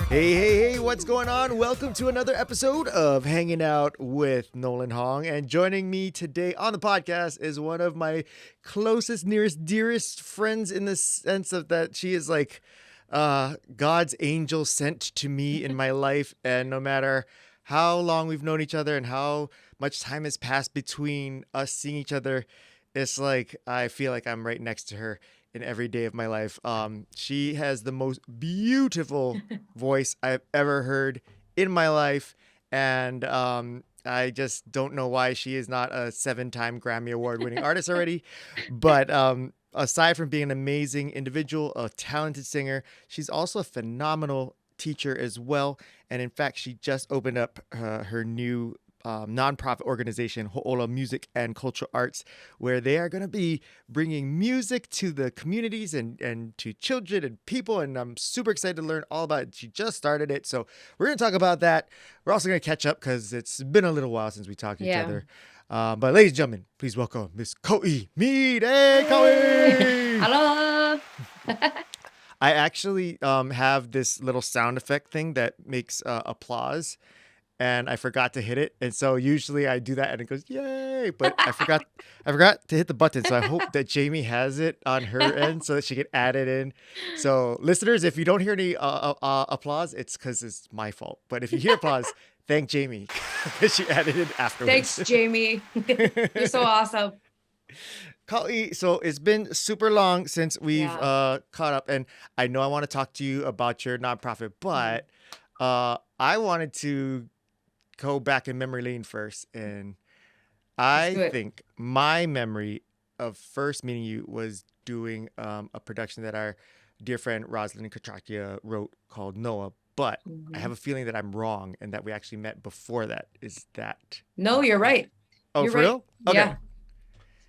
Hey, what's going on? Welcome to another episode of Hanging Out with Nolan Hong. And joining me today on the podcast is one of my closest, nearest, dearest friends in the sense of that she is like God's angel sent to me in my life. And no matter how long we've known each other and how much time has passed between us seeing each other, it's like I feel like I'm right next to her in every day of my life. She has the most beautiful voice I've ever heard in my life, and I just don't know why she is not a 7-time Grammy Award-winning artist already. But aside from being an amazing individual, a talented singer, she's also a phenomenal teacher as well. And in fact, she just opened up her new nonprofit organization, Ho'ola Music and Cultural Arts, where they are going to be bringing music to the communities and to children and people. And I'm super excited to learn all about it. She just started it. So we're going to talk about that. We're also going to catch up because it's been a little while since we talked to each other. But ladies and gentlemen, please welcome Miss Kauʻi Mead. Hey, Kauʻi! Hello. I actually have this little sound effect thing that makes applause, and I forgot to hit it. And so usually I do that and it goes, yay. But I forgot to hit the button. So I hope that Jamie has it on her end so that she can add it in. So listeners, if you don't hear any applause, it's because it's my fault. But if you hear applause, thank Jamie because she added it afterwards. Thanks, Jamie. You're so awesome. Kauʻi, so it's been super long since we've Yeah. caught up. And I know I want to talk to you about your nonprofit, but I wanted to go back in memory lane first, and Let's I do it. think my memory of first meeting you was doing a production that our dear friend Rosalind Katrakia wrote called Noah. But I have Mhm. a feeling that I'm wrong and that we actually met before that. Is that No, not you're correct? right. Oh, You're for right. real? Okay. Yeah.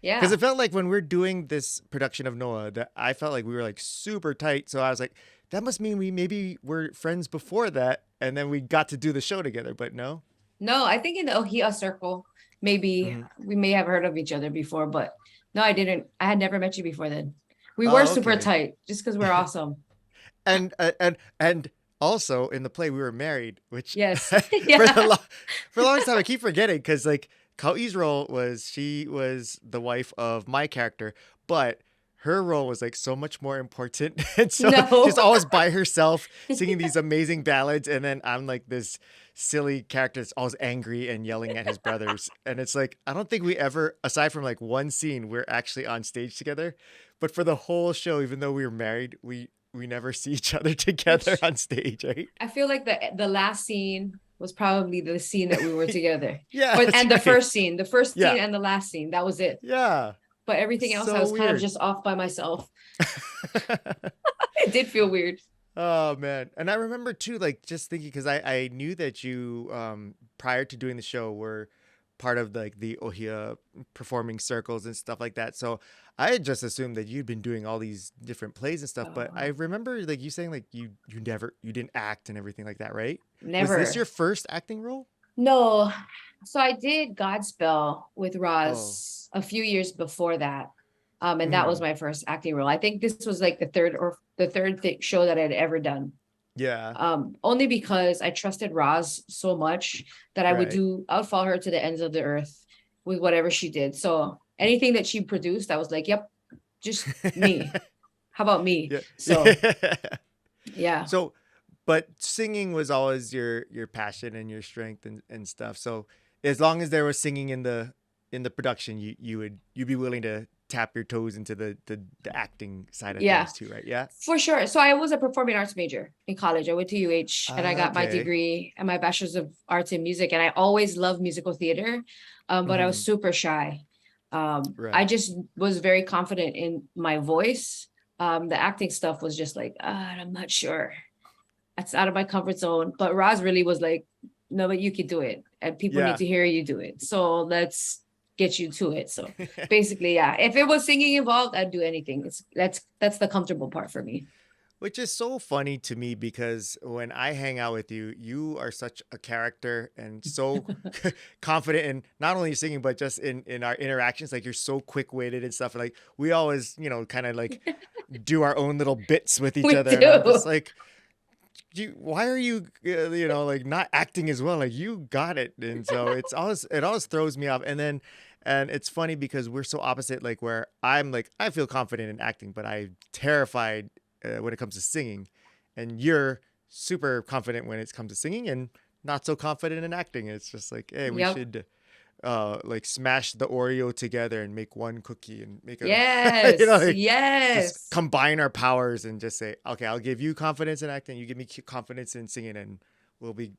Because Yeah. it felt like when we're doing this production of Noah, that I felt like we were like super tight. So I was like, that must mean we maybe were friends before that, and then we got to do the show together. But no. No, I think in the Ohia circle, maybe Mhm. we may have heard of each other before, but no, I didn't. I had never met you before then. We were Oh, super okay. tight just because we're awesome. And also in the play we were married, which Yes. for the Yeah. for the longest time I keep forgetting because like Kaui's role was she was the wife of my character, but her role was like so much more important, and so she's No. always by herself singing these amazing ballads, and then I'm like this silly character that's always angry and yelling at his brothers, and it's like I don't think we ever, aside from like one scene, we're actually on stage together, but for the whole show, even though we were married, we never see each other together Which on stage, right? I feel like the last scene was probably the scene that we were together. Yeah, Or that's and the right. first scene Yeah, and the last scene. That was it. yeah. But everything else I So was kind of weird. just off by myself. It did feel weird. Oh man. And I remember too, like just thinking because I knew that you prior to doing the show were part of like the Ohia performing circles and stuff like that. So I had just assumed that you'd been doing all these different plays and stuff. But I Oh, remember like you saying like you didn't act and everything like that, right? Was this never. your first acting role? No. So I did Godspell with Oh. Roz a few years before that. And that was Mhm. my first acting role. I think this was like the third show that I'd ever done. Yeah. Only because I trusted Roz so much that Right. I would follow her to the ends of the earth with whatever she did. So anything that she produced, I was like, yep, just me. How about me? Yeah. So Yeah. yeah. So, but singing was always your passion and your strength and stuff. So, as long as there was singing in the production, you'd be willing to tap your toes into the acting side of Yeah, things too, right? Yeah. for sure. So I was a performing arts major in college. I went to UH and I got my Okay. degree and my bachelor's of arts in music. And I always loved musical theater, but I was Hmm. super shy. I Right. just was very confident in my voice. The acting stuff was just like, I'm not sure. That's out of my comfort zone. But Roz really was like, no, but you can do it. And people need Yeah. to hear you do it. So let's get you to it. So basically, yeah. If it was singing involved, I'd do anything. That's the comfortable part for me. Which is so funny to me because when I hang out with you, you are such a character and so confident in not only singing but just in our interactions. Like you're so quick witted and stuff. Like we always, kind of like do our own little bits with each We other, and I'm just do. like, why are you, like not acting as well? Like you got it. And so it always throws me off. And it's funny because we're so opposite, like where I'm like, I feel confident in acting, but I'm terrified when it comes to singing. And you're super confident when it comes to singing and not so confident in acting. It's just like, hey, we Yep. should like smash the Oreo together and make one cookie and make a Yes. like just Yes. combine our powers and just say, okay, I'll give you confidence in acting, you give me confidence in singing, and we'll be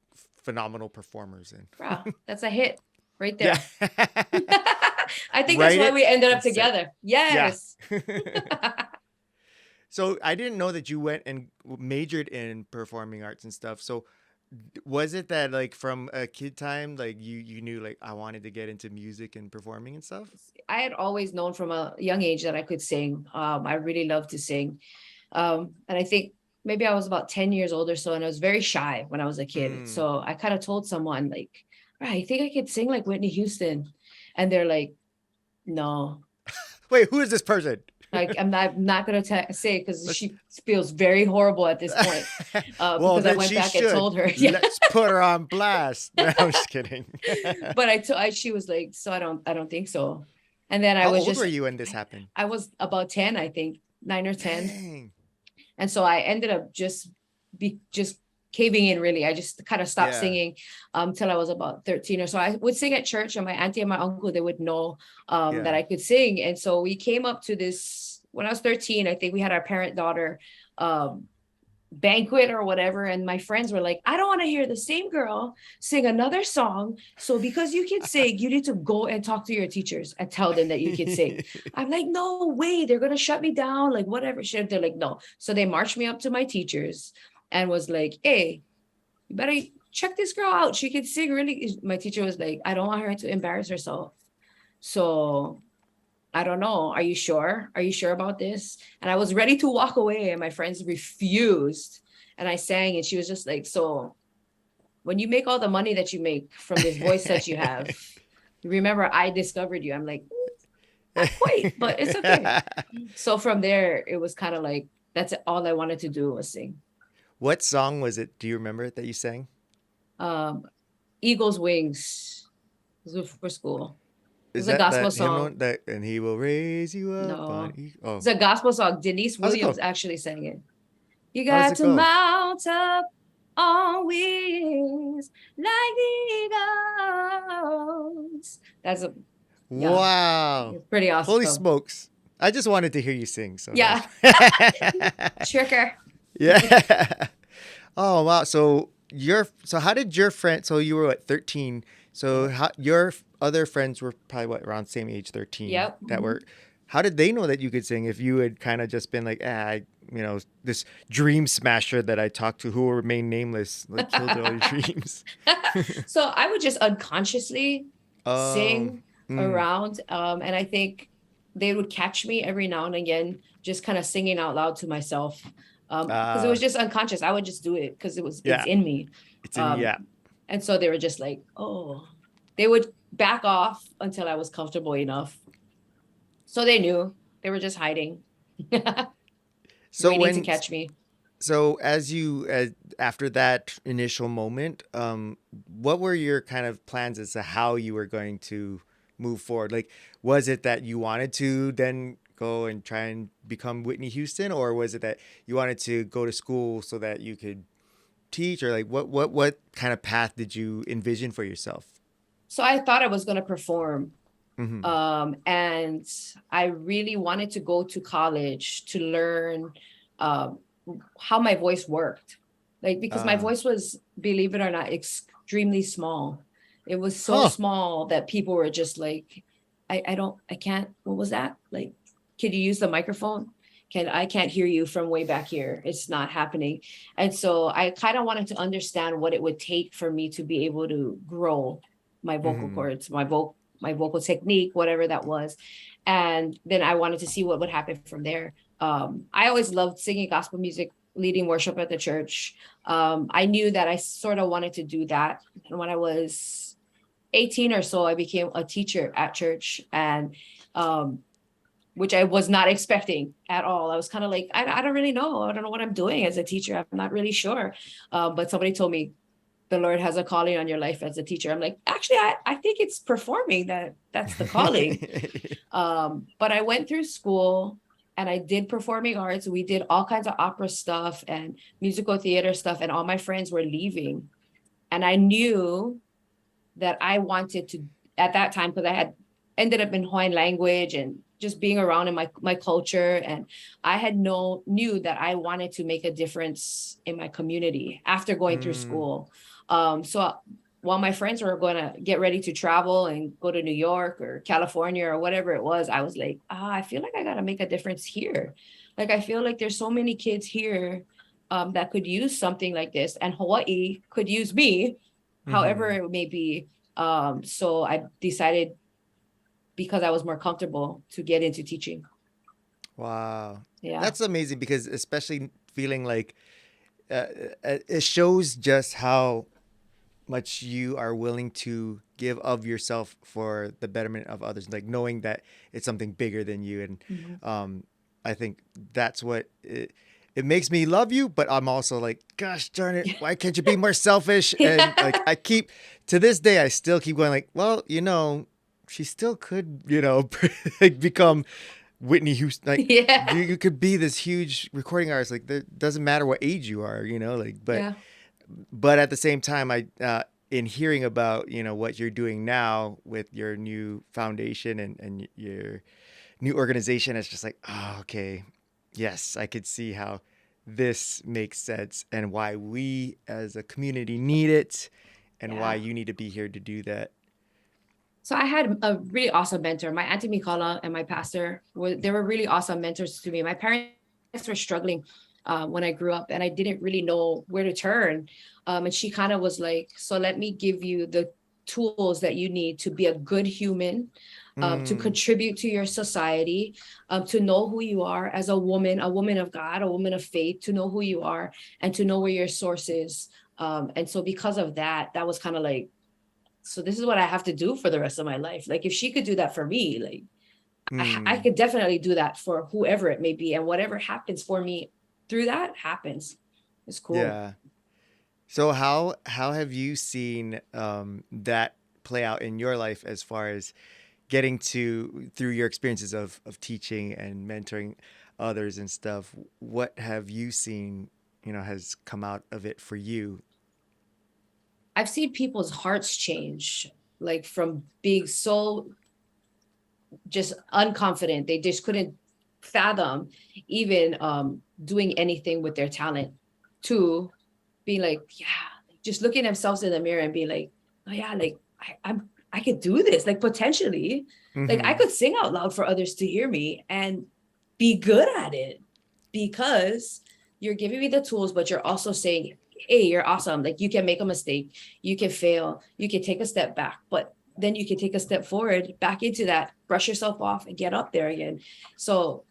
phenomenal performers. And Wow, that's a hit right yeah, there. I think that's write why it we ended up and say, together. yeah. Yes. So I didn't know that you went and majored in performing arts and stuff. So was it that like from a kid time, like you knew like I wanted to get into music and performing and stuff? I had always known from a young age that I could sing. I really loved to sing. And I think maybe I was about 10 years old or so, and I was very shy when I was a kid. Mm. So I kind of told someone like, "Right, I think I could sing like Whitney Houston." And they're like, "No." Wait, who is this person? Like I'm not gonna say because Let's she feels very horrible at this point. well, Because I then went she back and should. told her, yeah. Let's put her on blast. No, I'm just kidding. But she was like, so I don't think so. And then I How was old just were you when this happened? I was about 10, I think, 9 or 10. Dang. And so I ended up just caving in really. I just kind of stopped Yeah. singing till I was about 13 or so. I would sing at church, and my auntie and my uncle, they would know that Yeah. I could sing. And so we came up to this when I was 13. I think we had our parent-daughter banquet or whatever, and my friends were like, I don't want to hear the same girl sing another song, so because you can sing, you need to go and talk to your teachers and tell them that you can sing. I'm like, no way, they're gonna shut me down, like whatever shit. They're like, no. So they marched me up to my teachers and was like, hey, you better check this girl out, she can sing really. My teacher was like, I don't want her to embarrass herself, so I don't know. Are you sure? Are you sure about this? And I was ready to walk away, and my friends refused. And I sang, and she was just like, so when you make all the money that you make from this voice that you have, remember I discovered you. I'm like, not quite, but it's okay. So from there, it was kind of like, that's all I wanted to do was sing. What song was it? Do you remember it that you sang? Um, Eagle's Wings. It was for school. It Is was a that gospel that hymnal song. that and he will raise you up No, on oh, it's a gospel song. Denise how's it Williams go? actually sang it. You How does got it to go? mount up on wings like the eagles. That's a yeah, Wow. it's pretty Holy awesome. smokes. I just wanted to hear you sing, so Yeah, that tricker. yeah. Oh wow. So how did your friend, so you were what, 13? So Yeah. how your other friends were probably what, around same age, 13, Yep. that Mhm. were, how did they know that you could sing if you had kind of just been like, this dream smasher that I talked to who will remain nameless, like killed all your dreams? So I would just unconsciously Um, sing mm, around, and I think they would catch me every now and again, just kind of singing out loud to myself, because it was uh, just unconscious. I would just do it because it's yeah, in me. it's in, Um, yeah. and so they were just like, oh, they would back off until I was comfortable enough. So they knew they were just hiding, So waiting to when, catch me. so as you, after that initial moment, what were your kind of plans as to how you were going to move forward? Like, was it that you wanted to then go and try and become Whitney Houston, or was it that you wanted to go to school so that you could teach, or like what kind of path did you envision for yourself? So I thought I was going to perform. Mm-hmm. And I really wanted to go to college to learn um, how my voice worked. Like, because my Uh, voice was, believe it or not, extremely small. It was so huh. small that people were just like, I can't, what was that? Like, can you use the microphone? I can't hear you from way back here. It's not happening. And so I kind of wanted to understand what it would take for me to be able to grow my vocal Mm-hmm. cords, my vocal technique, whatever that was. And then I wanted to see what would happen from there. I always loved singing gospel music, leading worship at the church. I knew that I sort of wanted to do that. And when I was 18 or so, I became a teacher at church. And which I was not expecting at all. I was kind of like, I don't really know. I don't know what I'm doing as a teacher. I'm not really sure. But somebody told me the Lord has a calling on your life as a teacher. I'm like, actually, I think it's performing that's the calling. But I went through school and I did performing arts. We did all kinds of opera stuff and musical theater stuff. And all my friends were leaving. And I knew that I wanted to, at that time, because I had ended up in Hawaiian language and just being around in my culture. And I had knew that I wanted to make a difference in my community after going through school. So while my friends were going to get ready to travel and go to New York or California or whatever it was, I was like, I feel like I got to make a difference here. Like, I feel like there's so many kids here that could use something like this, and Hawaii could use me, however it may be. So I decided, because I was more comfortable, to get into teaching. Wow. Yeah. That's amazing, because especially feeling like it shows just how much you are willing to give of yourself for the betterment of others, like knowing that it's something bigger than you. And I think that's what it makes me love you, but I'm also like, gosh darn it, why can't you be more selfish? And like, I keep, to this day, I still keep going like, well, she still could, like become Whitney Houston. Like, you could be this huge recording artist. Like, it doesn't matter what age you are, like, but at the same time, in hearing about, what you're doing now with your new foundation and your new organization, it's just like, oh, okay. Yes, I could see how this makes sense and why we as a community need it, and why you need to be here to do that. So I had a really awesome mentor. My Auntie Mikala and my pastor, they were really awesome mentors to me. My parents were struggling when I grew up, and I didn't really know where to turn. And she kind of was like, so let me give you the tools that you need to be a good human, to contribute to your society, to know who you are as a woman of God, a woman of faith, to know who you are and to know where your source is. And so because of that, that was kind of like, so this is what I have to do for the rest of my life. Like, if she could do that for me, like I could definitely do that for whoever it may be. And whatever happens for me through that happens. It's cool. Yeah. So how have you seen that play out in your life, as far as getting through your experiences of teaching and mentoring others and stuff? What have you seen, has come out of it for you? I've seen people's hearts change, like from being so just unconfident. They just couldn't fathom even doing anything with their talent, to being like, just looking themselves in the mirror and being like, oh yeah, like I could do this, like potentially, like I could sing out loud for others to hear me and be good at it, because you're giving me the tools, but you're also saying, hey, you're awesome. Like, you can make a mistake, you can fail, you can take a step back, but then you can take a step forward back into that, brush yourself off and get up there again. So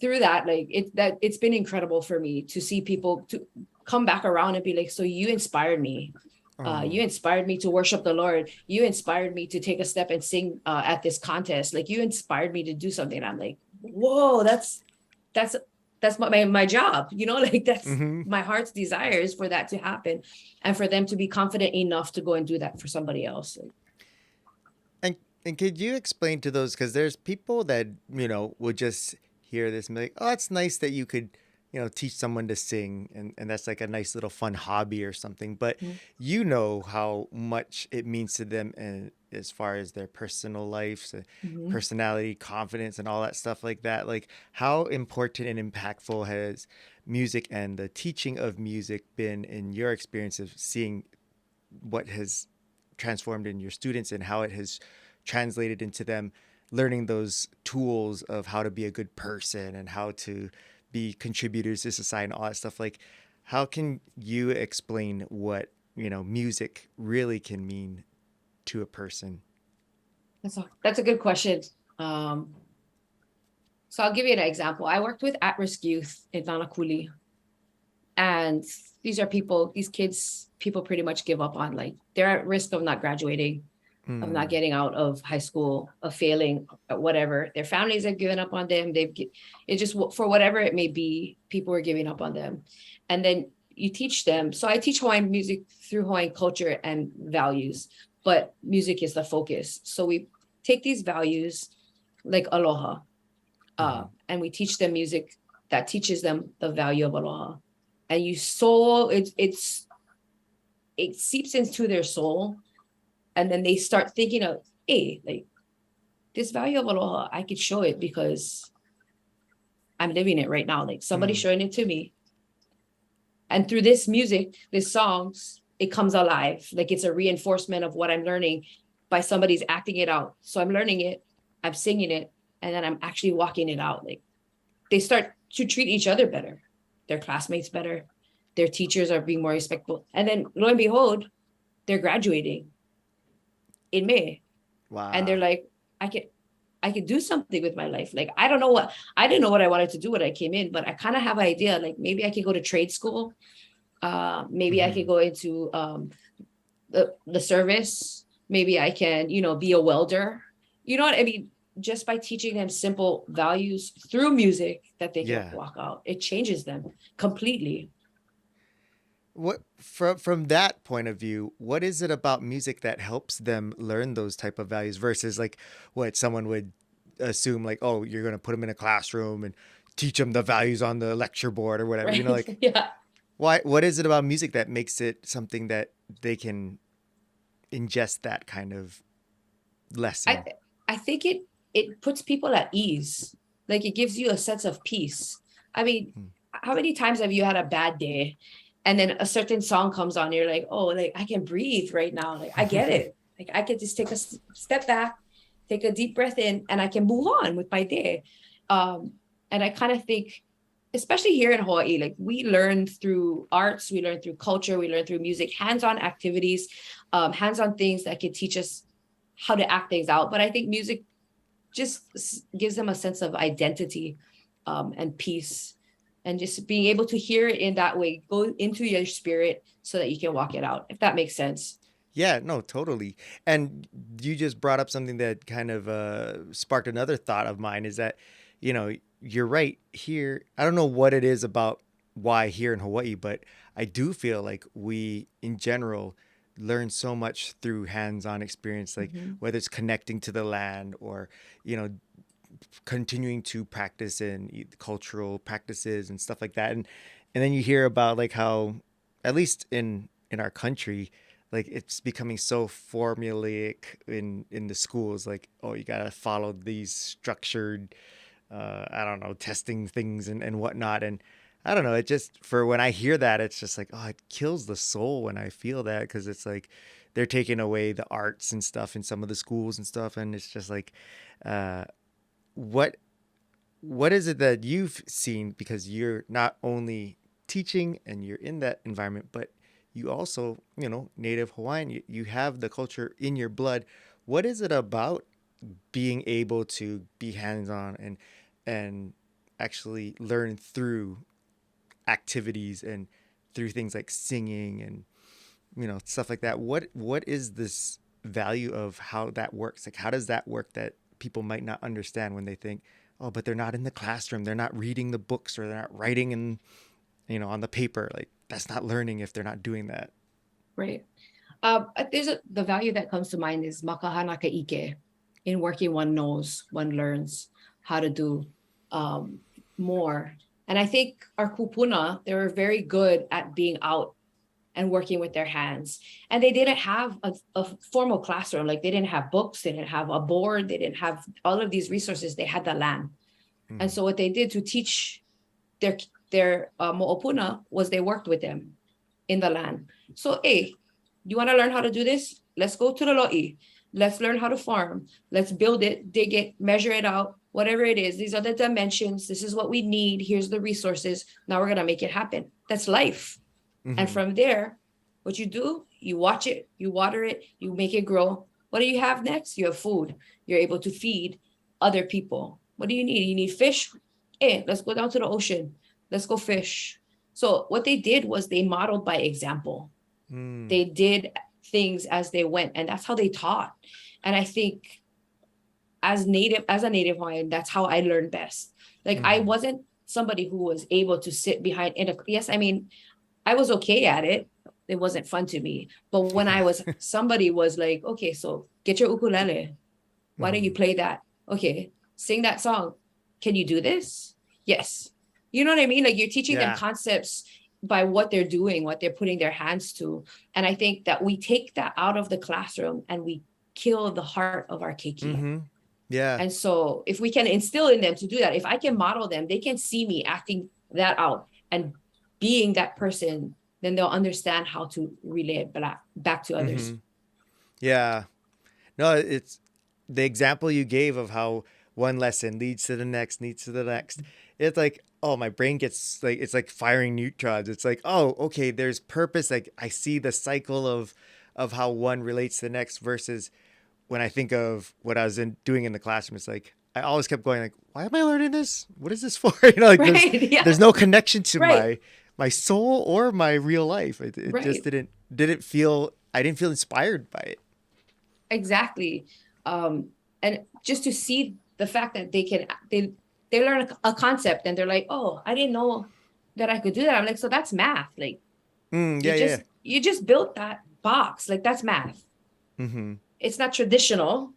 through that, like it's been incredible for me to see people to come back around and be like, so you inspired me. You inspired me to worship the Lord. You inspired me to take a step and sing at this contest. Like, you inspired me to do something. And I'm like, whoa, that's my job, like that's my heart's desire, is for that to happen and for them to be confident enough to go and do that for somebody else. And could you explain to those, because there's people that, would just hear this and be like, oh, it's nice that you could, teach someone to sing, and that's like a nice little fun hobby or something, but how much it means to them, and as far as their personal lives, personality, confidence, and all that stuff like that. Like, how important and impactful has music and the teaching of music been in your experience of seeing what has transformed in your students, and how it has translated into them learning those tools of how to be a good person and how to be contributors to society and all that stuff? Like, how can you explain what, music really can mean to a person? That's a good question. So I'll give you an example. I worked with at-risk youth in Nanakuli, and these kids, people pretty much give up on. Like, they're at risk of not graduating. of not getting out of high school, of failing at whatever. Their families have given up on them. It just, for whatever it may be, people are giving up on them. And then you teach them. So I teach Hawaiian music through Hawaiian culture and values, but music is the focus. So we take these values like aloha, and we teach them music that teaches them the value of aloha. And it seeps into their soul. And then they start thinking of, hey, like this value of aloha, I could show it because I'm living it right now. Like somebody's showing it to me. And through this music, these songs, it comes alive. Like it's a reinforcement of what I'm learning by somebody's acting it out. So I'm learning it, I'm singing it, and then I'm actually walking it out. Like they start to treat each other better, their classmates better, their teachers are being more respectful. And then lo and behold, they're graduating in May. Wow. And they're like, I could do something with my life. Like, I didn't know what I wanted to do when I came in, but I kind of have an idea. Like maybe I could go to trade school. Maybe I could go into the service. Maybe I can, be a welder. You know what I mean? Just by teaching them simple values through music that they can walk out, it changes them completely. What from that point of view, what is it about music that helps them learn those type of values versus like what someone would assume, like, oh, you're going to put them in a classroom and teach them the values on the lecture board or whatever, Right. like, Yeah. what is it about music that makes it something that they can ingest that kind of lesson? I think it puts people at ease. Like it gives you a sense of peace. I mean, how many times have you had a bad day and then a certain song comes on, you're like, oh, like I can breathe right now. Like I get it. Like I can just take a step back, take a deep breath in, and I can move on with my day. And I kind of think, especially here in Hawaii, like we learn through arts, we learn through culture, we learn through music, hands-on activities, hands-on things that can teach us how to act things out. But I think music just gives them a sense of identity and peace. And just being able to hear it in that way, go into your spirit so that you can walk it out, if that makes sense. Yeah, no, totally. And you just brought up something that kind of sparked another thought of mine is that, you're right here. I don't know what it is about why here in Hawaii, but I do feel like we in general learn so much through hands-on experience, like whether it's connecting to the land or, continuing to practice in cultural practices and stuff like that. And then you hear about like how, at least in our country, like it's becoming so formulaic in the schools, like, oh, you got to follow these structured, I don't know, testing things and whatnot. And I don't know, it just, for when I hear that, it's just like, oh, it kills the soul when I feel that, because it's like they're taking away the arts and stuff in some of the schools and stuff. And it's just like, what is it that you've seen, because you're not only teaching and you're in that environment, but you also, Native Hawaiian, you have the culture in your blood. What is it about being able to be hands-on and actually learn through activities and through things like singing and, stuff like that? What is this value of how that works? Like, how does that work that people might not understand when they think, oh, but they're not in the classroom, they're not reading the books, or they're not writing in, on the paper? Like, that's not learning if they're not doing that. Right. The value that comes to mind is makahana ike. In working, one knows, one learns how to do more. And I think our kupuna, they were very good at being out and working with their hands. And they didn't have a formal classroom. Like they didn't have books, they didn't have a board, they didn't have all of these resources. They had the land. And so what they did to teach their mo'opuna was they worked with them in the land. So, hey, you want to learn how to do this? Let's go to the lo'i. Let's learn how to farm. Let's build it, dig it, measure it out, whatever it is. These are the dimensions. This is what we need. Here's the resources. Now we're going to make it happen. That's life. And from there, what you do, you watch it, you water it, you make it grow. What do you have next? You have food. You're able to feed other people. What do you need? You need fish? Hey, let's go down to the ocean. Let's go fish. So what they did was they modeled by example. They did things as they went, and that's how they taught. And I think as a native Hawaiian, that's how I learned best. Like I wasn't somebody who was able to sit behind in a, yes, I mean, I was okay at it. It wasn't fun to me. But when I was, somebody was like, okay, so get your ukulele. Why don't you play that? Okay, sing that song. Can you do this? Yes. You know what I mean? Like you're teaching them concepts by what they're doing, what they're putting their hands to. And I think that we take that out of the classroom and we kill the heart of our keiki. Yeah. And so if we can instill in them to do that, if I can model them, they can see me acting that out and being that person, then they'll understand how to relay it back to others. Yeah. No, it's the example you gave of how one lesson leads to the next, It's like, oh, my brain gets like, it's like firing neutrons. It's like, oh, okay, there's purpose. Like I see the cycle of how one relates to the next versus when I think of what I was doing in the classroom. It's like, I always kept going like, why am I learning this? What is this for? Like there's no connection to my soul or my real life. It just didn't feel, I didn't feel inspired by it. Exactly. And just to see the fact that they learn a concept and they're like, oh, I didn't know that I could do that. I'm like, so that's math. Like, you just built that box. Like that's math. It's not traditional.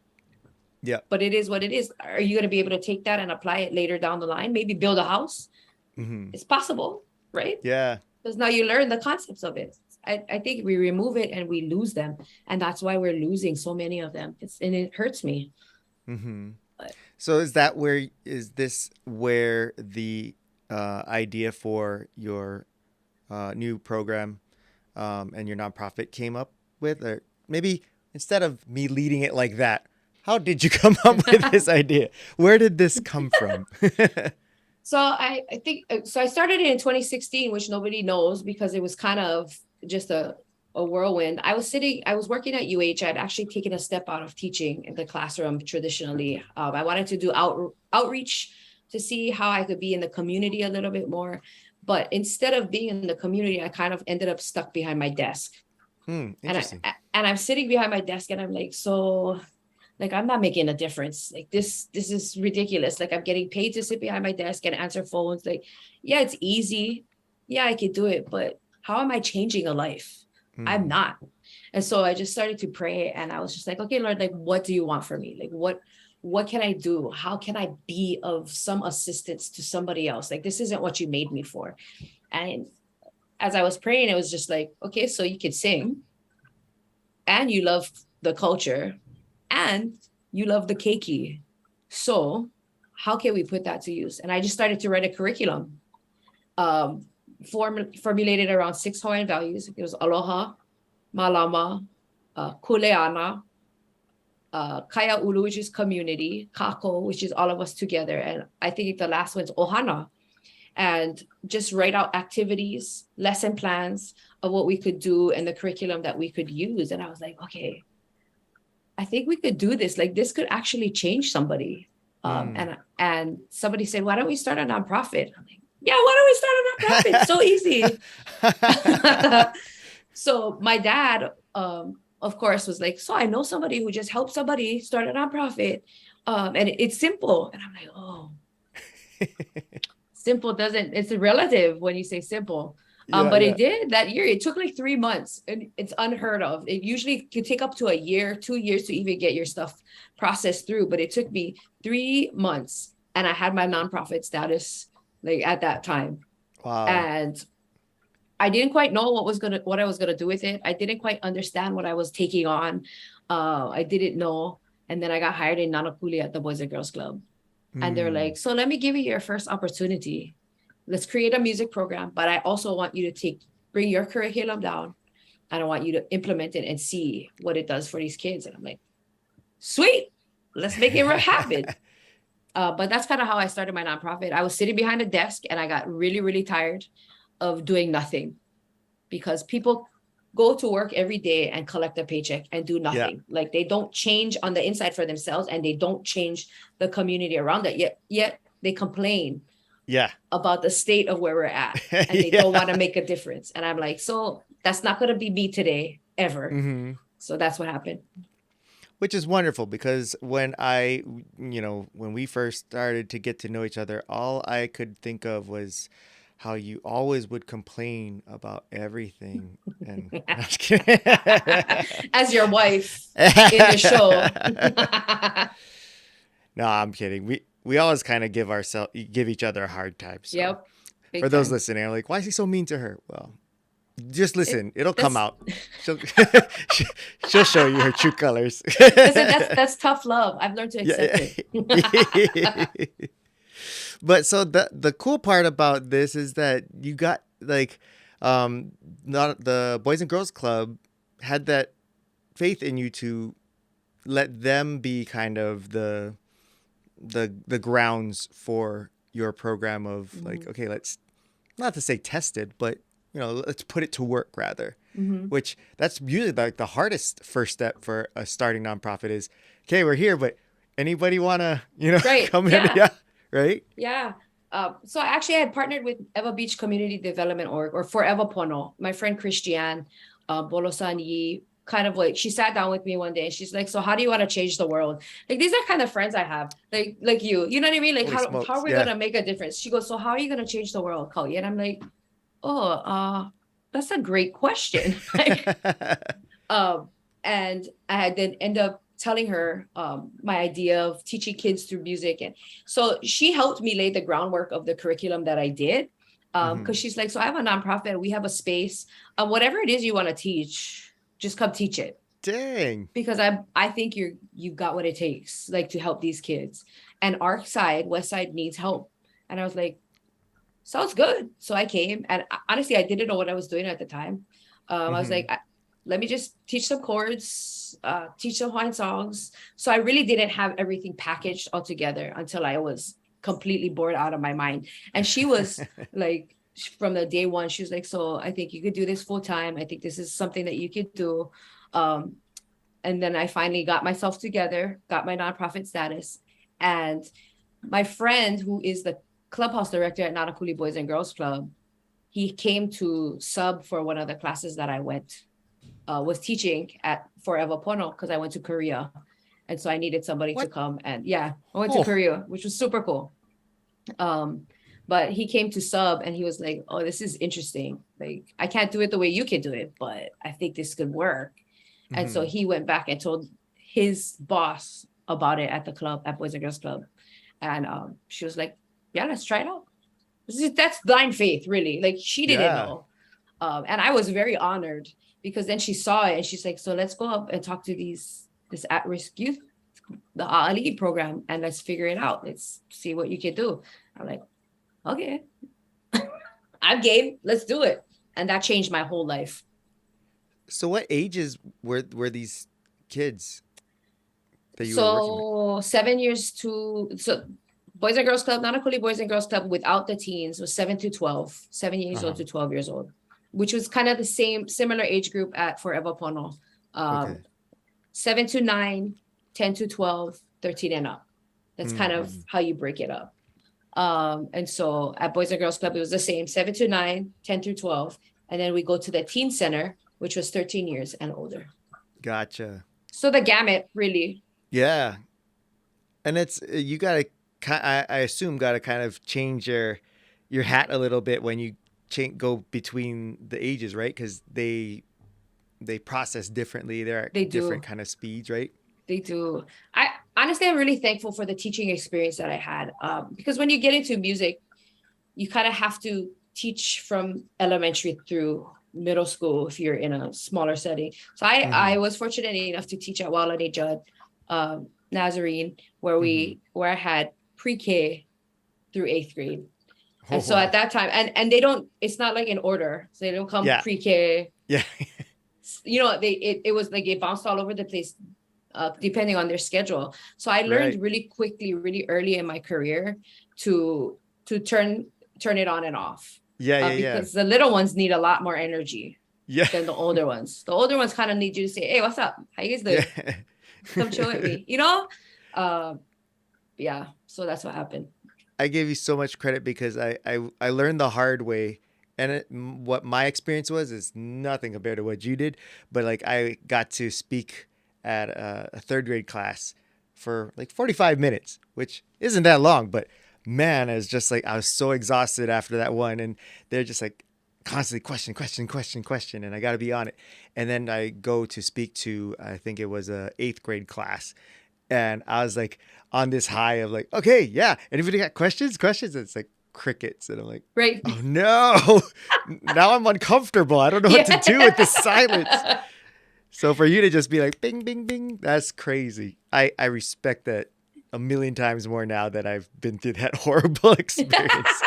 Yeah. But it is what it is. Are you going to be able to take that and apply it later down the line? Maybe build a house. It's possible, right? Yeah. Because now you learn the concepts of it. I think we remove it and we lose them. And that's why we're losing so many of them. And it hurts me. But, so is this where the idea for your new program and your nonprofit came up with? Or maybe instead of me leading it like that, how did you come up with this idea? Where did this come from? So I think, so I started it in 2016, which nobody knows because it was kind of just a whirlwind. I was working at UH. I'd actually taken a step out of teaching in the classroom traditionally. I wanted to do outreach to see how I could be in the community a little bit more. But instead of being in the community, I kind of ended up stuck behind my desk. Interesting. And I'm sitting behind my desk and I'm like, so like, I'm not making a difference. Like this is ridiculous. Like I'm getting paid to sit behind my desk and answer phones. Like, yeah, it's easy. Yeah, I could do it. But how am I changing a life? I'm not. And so I just started to pray and I was just like, okay, Lord, like, what do you want from me? Like, what can I do? How can I be of some assistance to somebody else? Like, this isn't what you made me for. And as I was praying, it was just like, okay, so you can sing and you love the culture and you love the keiki. So how can we put that to use? And I just started to write a curriculum formulated around 6 Hawaiian values. It was aloha, malama, kuleana, kaya ulu, which is community, kako, which is all of us together. And I think the last one's ohana. And just write out activities, lesson plans of what we could do and the curriculum that we could use. And I was like, okay, I think we could do this. Like this could actually change somebody. And somebody said, why don't we start a nonprofit? I'm like, yeah, why don't we start a nonprofit? So easy. So my dad, of course, was like, so I know somebody who just helped somebody start a nonprofit. And it's simple. And I'm like, oh, simple it's relative when you say simple. It did that year. It took like 3 months and it's unheard of. It usually could take up to a year, 2 years to even get your stuff processed through. But it took me 3 months and I had my nonprofit status like at that time. Wow. And I didn't quite know what I was gonna do with it. I didn't quite understand what I was taking on. I didn't know. And then I got hired in Nanakuli at the Boys and Girls Club. And they're like, so let me give you your first opportunity. Let's create a music program. But I also want you to bring your curriculum down. And I want you to implement it and see what it does for these kids. And I'm like, sweet, let's make it happen. But that's kind of how I started my nonprofit. I was sitting behind a desk and I got really, really tired of doing nothing because people go to work every day and collect a paycheck and do nothing. Yeah. Like they don't change on the inside for themselves and they don't change the community around it. Yet they complain about the state of where we're at and they don't want to make a difference. And I'm like, so that's not going to be me today. ever. Mm-hmm. So that's what happened. Which is wonderful because when when we first started to get to know each other, all I could think of was how you always would complain about everything. And I'm just kidding. As your wife in the show. No, I'm kidding. We always kind of give each other a hard time. So Yep. Big for those time. listening, I'm like, why is he so mean to her? Well, just listen. It'll come That's- out. She'll, she'll show you her true colors. Listen, that's tough love. I've learned to accept it. But so the cool part about this is that you got like not the Boys and Girls Club had that faith in you to let them be kind of the grounds for your program of like, okay, let's not to say tested, but let's put it to work rather. Which that's usually like the hardest first step for a starting nonprofit is, okay, we're here, but anybody want to, Right. come Yeah. in? Yeah. Right. Yeah. So actually I had partnered with Eva Beach Community Development Org, or Forever Pono. My friend Christiane Bolosan Yi, kind of like, she sat down with me one day and she's like, so how do you want to change the world? Like, these are kind of friends I have, like you know what I mean? Like, Holy smokes, how are we yeah. going to make a difference? She goes, so how are you going to change the world, Kauʻi? And I'm like, that's a great question. And I then end up telling her my idea of teaching kids through music. And so she helped me lay the groundwork of the curriculum that I did. Because she's like, so I have a nonprofit, we have a space, whatever it is you want to teach, just come teach it. Dang. Because I think you've got what it takes, like, to help these kids. And our side, West Side, needs help. And I was like, sounds good. So I came, and honestly, I didn't know what I was doing at the time. I was like, let me just teach some chords, teach some Hawaiian songs. So I really didn't have everything packaged all together until I was completely bored out of my mind. And she was like, from the day one, she was like, so I think you could do this full time. I think this is something that you could do. And then I finally got myself together, got my nonprofit status. And my friend, who is the clubhouse director at Nanakuli Boys and Girls Club, he came to sub for one of the classes that I was teaching at Forever Pono, because I went to Korea. And so I needed somebody to come. And I went to Korea, which was super cool. But he came to sub and he was like, oh, this is interesting. Like, I can't do it the way you can do it, but I think this could work. And so he went back and told his boss about it at the club, at Boys and Girls Club. And she was like, yeah, let's try it out. That's blind faith, really. Like, she didn't know. And I was very honored, because then she saw it and she's like, so let's go up and talk to this at-risk youth, the ʻAʻaliʻi program, and let's figure it out. Let's see what you can do. I'm like, okay, I'm game. Let's do it. And that changed my whole life. So what ages were these kids that you were working with? 7 years to, so Boys and Girls Club, Nanakuli Boys and Girls Club without the teens was 7 to 12, 7 years old to 12 years old, which was kind of the similar age group at Forever Pono. 7 to 9, 10 to 12, 13 and up. That's kind of how you break it up. And so at Boys and Girls Club, it was the same, 7 to 9, 10 through 12. And then we go to the teen center, which was 13 years and older. Gotcha. So the gamut, really. Yeah. And it's, you got to, I assume, got to kind of change your hat a little bit when you go between the ages, right? Because they process differently. They're at different kind of speeds, right? They do. I'm really thankful for the teaching experience that I had. Because when you get into music, you kind of have to teach from elementary through middle school if you're in a smaller setting. So I was fortunate enough to teach at Wa'alani Judd Nazarene, where I had pre-K through 8th grade. And so at that time, and they don't, it's not like in order. So they don't come pre-K. Yeah. It was like it bounced all over the place, depending on their schedule. So I learned really quickly, really early in my career to turn it on and off. Because the little ones need a lot more energy than the older ones. The older ones kind of need you to say, hey, what's up? How you guys doing? Come chill with me, So that's what happened. I give you so much credit because I learned the hard way And what my experience was is nothing compared to what you did. But like I got to speak at a third grade class for like 45 minutes, which isn't that long. But man, it's just like I was so exhausted after that one. And they're just like constantly question. And I got to be on it. And then I go to speak to, I think it was a eighth grade class. And I was like on this high of like, okay, yeah. Anybody got questions? It's like, crickets, and I'm like, Right. oh no, now I'm uncomfortable. I don't know what to do with this silence. So for you to just be like bing bing bing, that's crazy. I respect that a million times more now that I've been through that horrible experience.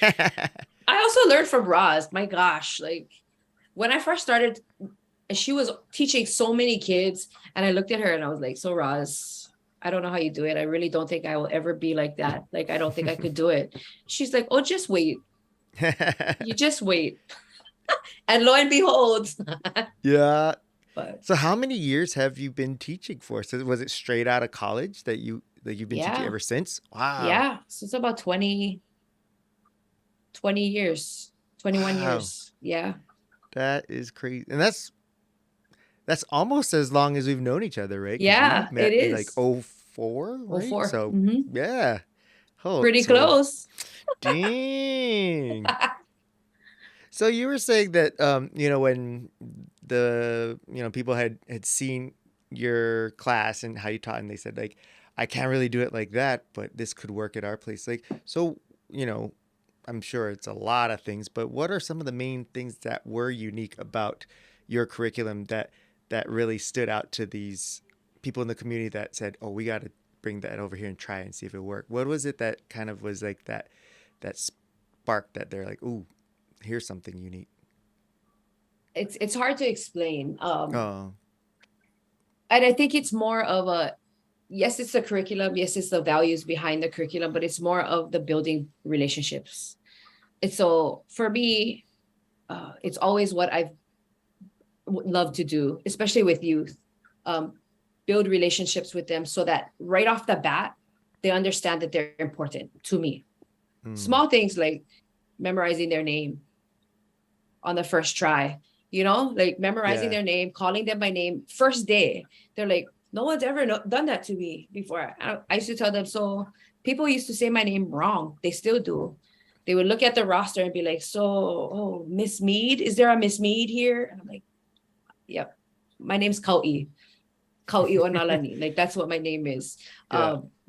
I also learned from Roz. My gosh, like when I first started, she was teaching so many kids, and I looked at her and I was like, so Roz, I don't know how you do it. I really don't think I will ever be like that. Like, I don't think I could do it. She's like, oh, just wait. You just wait. And lo and behold. Yeah. But so how many years have you been teaching for? So was it straight out of college that you've been teaching ever since? Wow. Yeah. So it's about 20 years, 21 years. Yeah. That is crazy. And that's almost as long as we've known each other, right? Yeah, it is. Like 04, right? 04. So, yeah. Pretty close. Dang. So you were saying that, when the, people had seen your class and how you taught, and they said, like, I can't really do it like that, but this could work at our place. Like, so, I'm sure it's a lot of things, but what are some of the main things that were unique about your curriculum that really stood out to these people in the community that said, oh, we got to bring that over here and try and see if it worked? What was it that kind of was like that spark that they're like, ooh, here's something unique? It's hard to explain. Oh. And I think it's more of yes, it's the curriculum. Yes, it's the values behind the curriculum, but it's more of the building relationships. It's so for me, it's always what I've love to do, especially with youth, build relationships with them so that right off the bat, they understand that they're important to me. Small things like memorizing their name on the first try, like memorizing their name, calling them by name, first day. They're like, no one's ever done that to me before. I used to tell them, so people used to say my name wrong. They still do. They would look at the roster and be like, so, Miss Mead, is there a Miss Mead here? And I'm like, yep, my name's Kauʻi or lani. Like that's what my name is.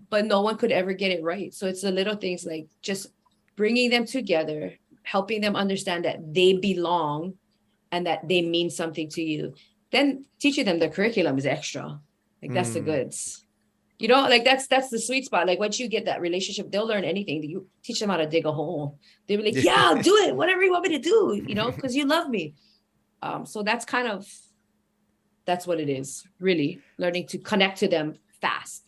But no one could ever get it right. So it's the little things like just bringing them together, helping them understand that they belong and that they mean something to you. Then teaching them the curriculum is extra. Like that's the goods. Like that's the sweet spot. Like once you get that relationship, they'll learn anything. You teach them how to dig a hole. They'll be like, yeah, I'll do it. Whatever you want me to do, because you love me. So that's what it is, really, learning to connect to them fast.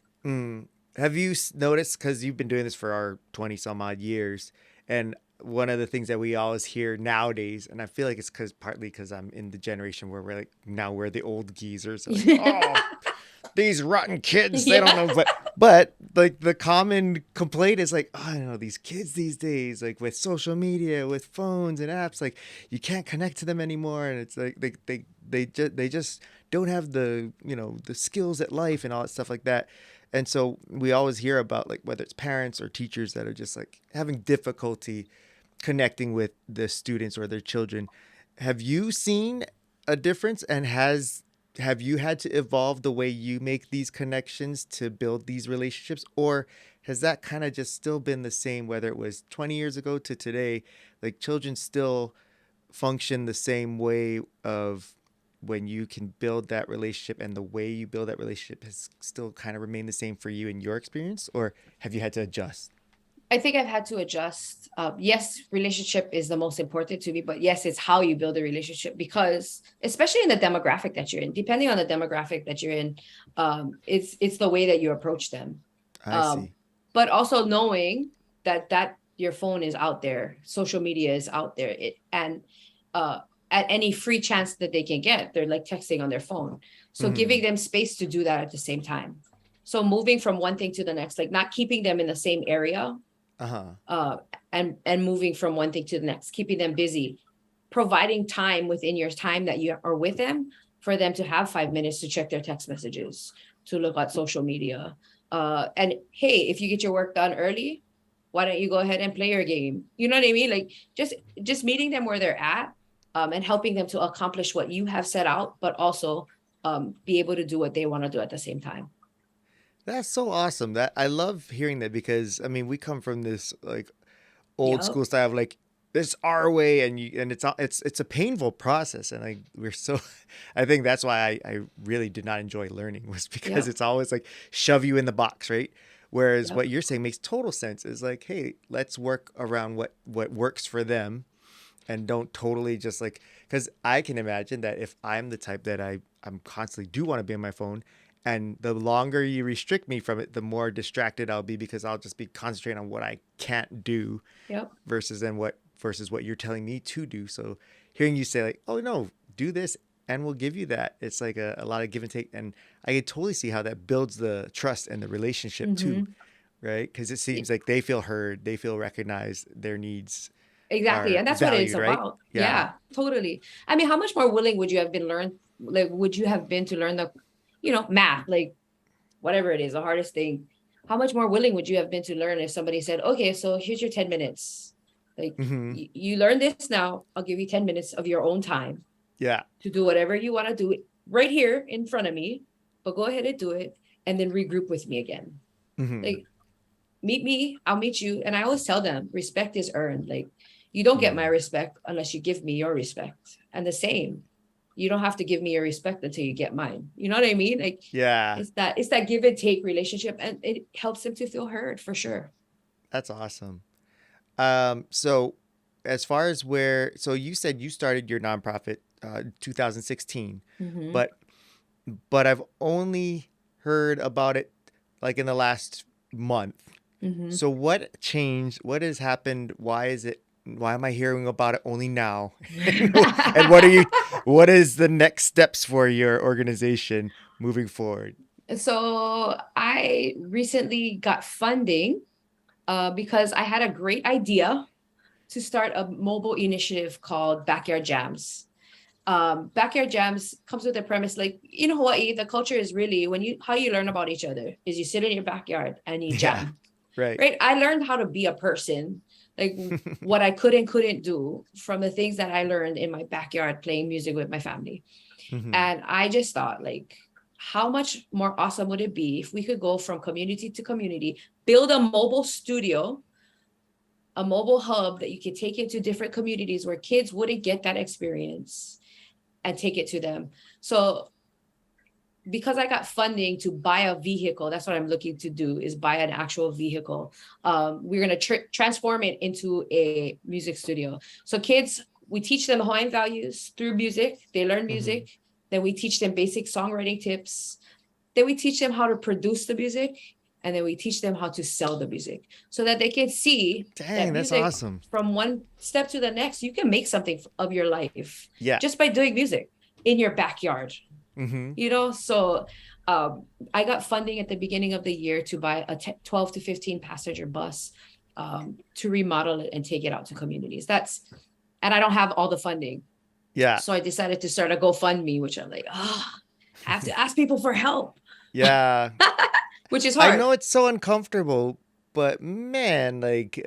Have you noticed, because you've been doing this for our 20 some odd years, and one of the things that we always hear nowadays, and I feel like it's partly because I'm in the generation where we're the old geezers. Like, oh, these rotten kids, they don't know. But like the common complaint is like, oh, these kids these days, like with social media, with phones and apps, like you can't connect to them anymore. And it's like they just don't have the, the skills at life and all that stuff like that. And so we always hear about like whether it's parents or teachers that are just like having difficulty connecting with the students or their children. Have you seen a difference, and have you had to evolve the way you make these connections to build these relationships, or has that kind of just still been the same, whether it was 20 years ago to today? Like children still function the same way of when you can build that relationship, and the way you build that relationship has still kind of remained the same for you in your experience, or have you had to adjust? I think I've had to adjust. Yes, relationship is the most important to me, but yes, it's how you build a relationship, because especially in the demographic that you're in, depending on the demographic that you're in, it's the way that you approach them. I see. But also knowing that your phone is out there, social media is out there, and at any free chance that they can get, they're like texting on their phone. So giving them space to do that at the same time. So moving from one thing to the next, like not keeping them in the same area, and moving from one thing to the next, keeping them busy, providing time within your time that you are with them for them to have 5 minutes to check their text messages, to look at social media. And hey, if you get your work done early, why don't you go ahead and play your game? You know what I mean? Like just meeting them where they're at, and helping them to accomplish what you have set out, but also be able to do what they want to do at the same time. That's so awesome. That I love hearing that because I mean we come from this like old Yep. school style of like this our way and it's a painful process and like we're so I think that's why I really did not enjoy learning was because Yep. it's always like shove you in the box, right? Whereas Yep. what you're saying makes total sense is like, hey, let's work around what works for them and don't totally just like because I can imagine that if I'm the type that I'm constantly do want to be on my phone and the longer you restrict me from it the more distracted I'll be because I'll just be concentrating on what I can't do Yep. versus what you're telling me to do. So hearing you say like, oh no, do this and we'll give you that. It's like a lot of give and take. And I can totally see how that builds the trust and the relationship too, Mm-hmm. right? Because it seems like they feel heard, they feel recognized, their needs Exactly. are And that's what it's valued, right? about. Yeah. Yeah, totally. I mean, how much more willing would you have been would you have been to learn math, like whatever it is, the hardest thing? How much more willing would you have been to learn if somebody said, okay, so here's your 10 minutes. Like Hmm. you learn this now, I'll give you 10 minutes of your own time Yeah. to do whatever you want to do right here in front of me, but go ahead and do it and then regroup with me again. Hmm. Like meet me, I'll meet you. And I always tell them respect is earned. Like you don't get my Hmm. respect unless you give me your respect. And the same, you don't have to give me your respect until you get mine. You know what I mean? Like Yeah. it's that give and take relationship, and it helps them to feel heard for sure. That's awesome. So as far as so you said you started your nonprofit 2016, Mm-hmm. but I've only heard about it like in the last month. Mm-hmm. So what changed? What has happened? Why am I hearing about it only now? And what is the next steps for your organization moving forward? So I recently got funding because I had a great idea to start a mobile initiative called Backyard Jams. Backyard Jams comes with the premise, like in Hawaii, the culture is really how you learn about each other is you sit in your backyard and you Yeah, jam, right. right? I learned how to be a person, like what I could and couldn't do from the things that I learned in my backyard playing music with my family. Hmm. And I just thought, like, how much more awesome would it be if we could go from community to community, build a mobile studio, a mobile hub that you could take into different communities where kids wouldn't get that experience and take it to them. So because I got funding to buy a vehicle, that's what I'm looking to do, is buy an actual vehicle. We're going to transform it into a music studio. So kids, we teach them Hawaiian values through music. They learn Hmm. music. Then we teach them basic songwriting tips. Then we teach them how to produce the music. And then we teach them how to sell the music so that they can see Dang, that that's music, awesome. from one step to the next, you can make something of your life Yeah. just by doing music in your backyard. Hmm. So I got funding at the beginning of the year to buy a 12 to 15 passenger bus, to remodel it and take it out to communities. And I don't have all the funding. Yeah. So I decided to start a GoFundMe, which I'm like, I have to ask people for help, Yeah. which is I hard. know it's so uncomfortable, but man, like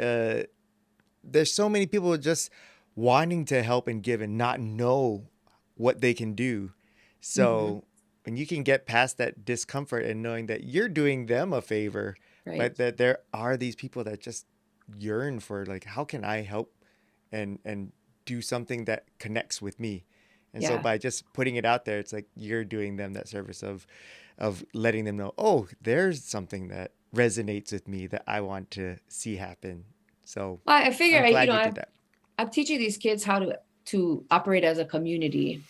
there's so many people just wanting to help and give and not know what they can do. Mm-hmm. So when you can get past that discomfort and knowing that you're doing them a favor, Right. but that there are these people that just yearn for like, how can I help and do something that connects with me? And so Yeah. by just putting it out there, it's like you're doing them that service of letting them know, oh, there's something that resonates with me that I want to see happen. So Well, I figure, I'm glad you did I'm, that. I'm teaching these kids how to operate as a community.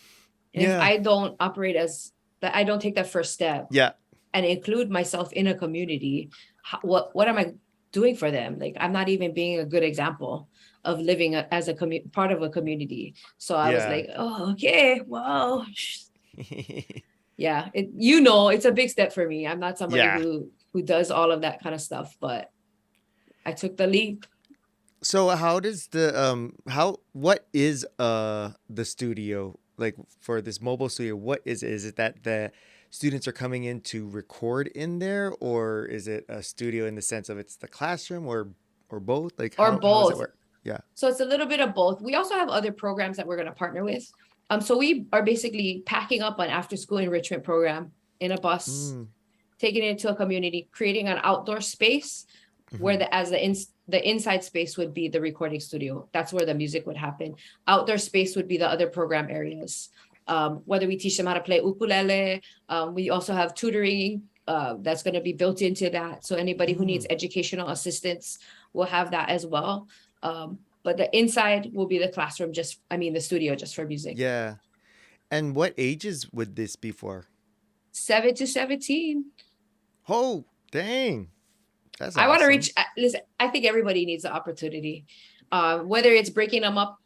And if Yeah. I don't operate as that, I don't take that first step Yeah. and include myself in a community, what am I doing for them? Like I'm not even being a good example of living as a part of a community. So I was Yeah. like, oh, okay, well, yeah, it's a big step for me. I'm not somebody Yeah. who does all of that kind of stuff, but I took the leap. So how does what is the studio like for this mobile studio? What is it? Is it that the students are coming in to record in there, or is it a studio in the sense of it's the classroom, or both? Like Or how does it both. work? Yeah. So it's a little bit of both. We also have other programs that we're going to partner with. So we are basically packing up an after school enrichment program in a bus, Mm, taking it to a community, creating an outdoor space where hmm. the inside space would be the recording studio. That's where the music would happen. Outdoor space would be the other program areas. Whether we teach them how to play ukulele, we also have tutoring that's going to be built into that. So anybody who needs Mm, educational assistance will have that as well. But the inside will be the classroom, the studio just for music. yeah. And what ages would this be for? 7 to 17. Oh, dang. That's I want to awesome. reach, listen, I think everybody needs the opportunity. Whether it's breaking them up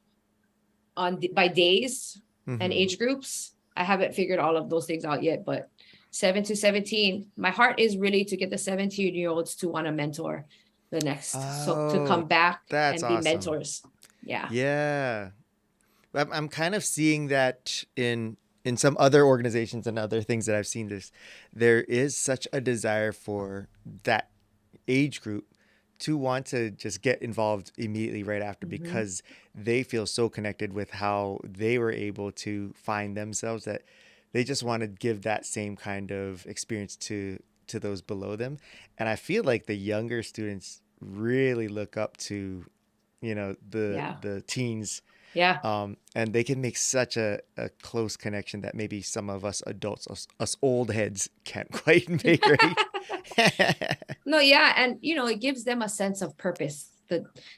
by days and Mm-hmm. age groups. I haven't figured all of those things out yet, but 7 to 17, my heart is really to get the 17-year-olds to want to mentor the next, so to Oh, come back that's and be awesome. mentors. Yeah. Yeah. I'm kind of seeing that in some other organizations and other things that I've seen. There is such a desire for that age group to want to just get involved immediately right after Mm-hmm. because they feel so connected with how they were able to find themselves that they just want to give that same kind of experience to those below them. And I feel like the younger students really look up to, Yeah. the teens, Yeah. and they can make such a close connection that maybe some of us adults, us old heads, can't quite make, right? No, yeah, and it gives them a sense of purpose.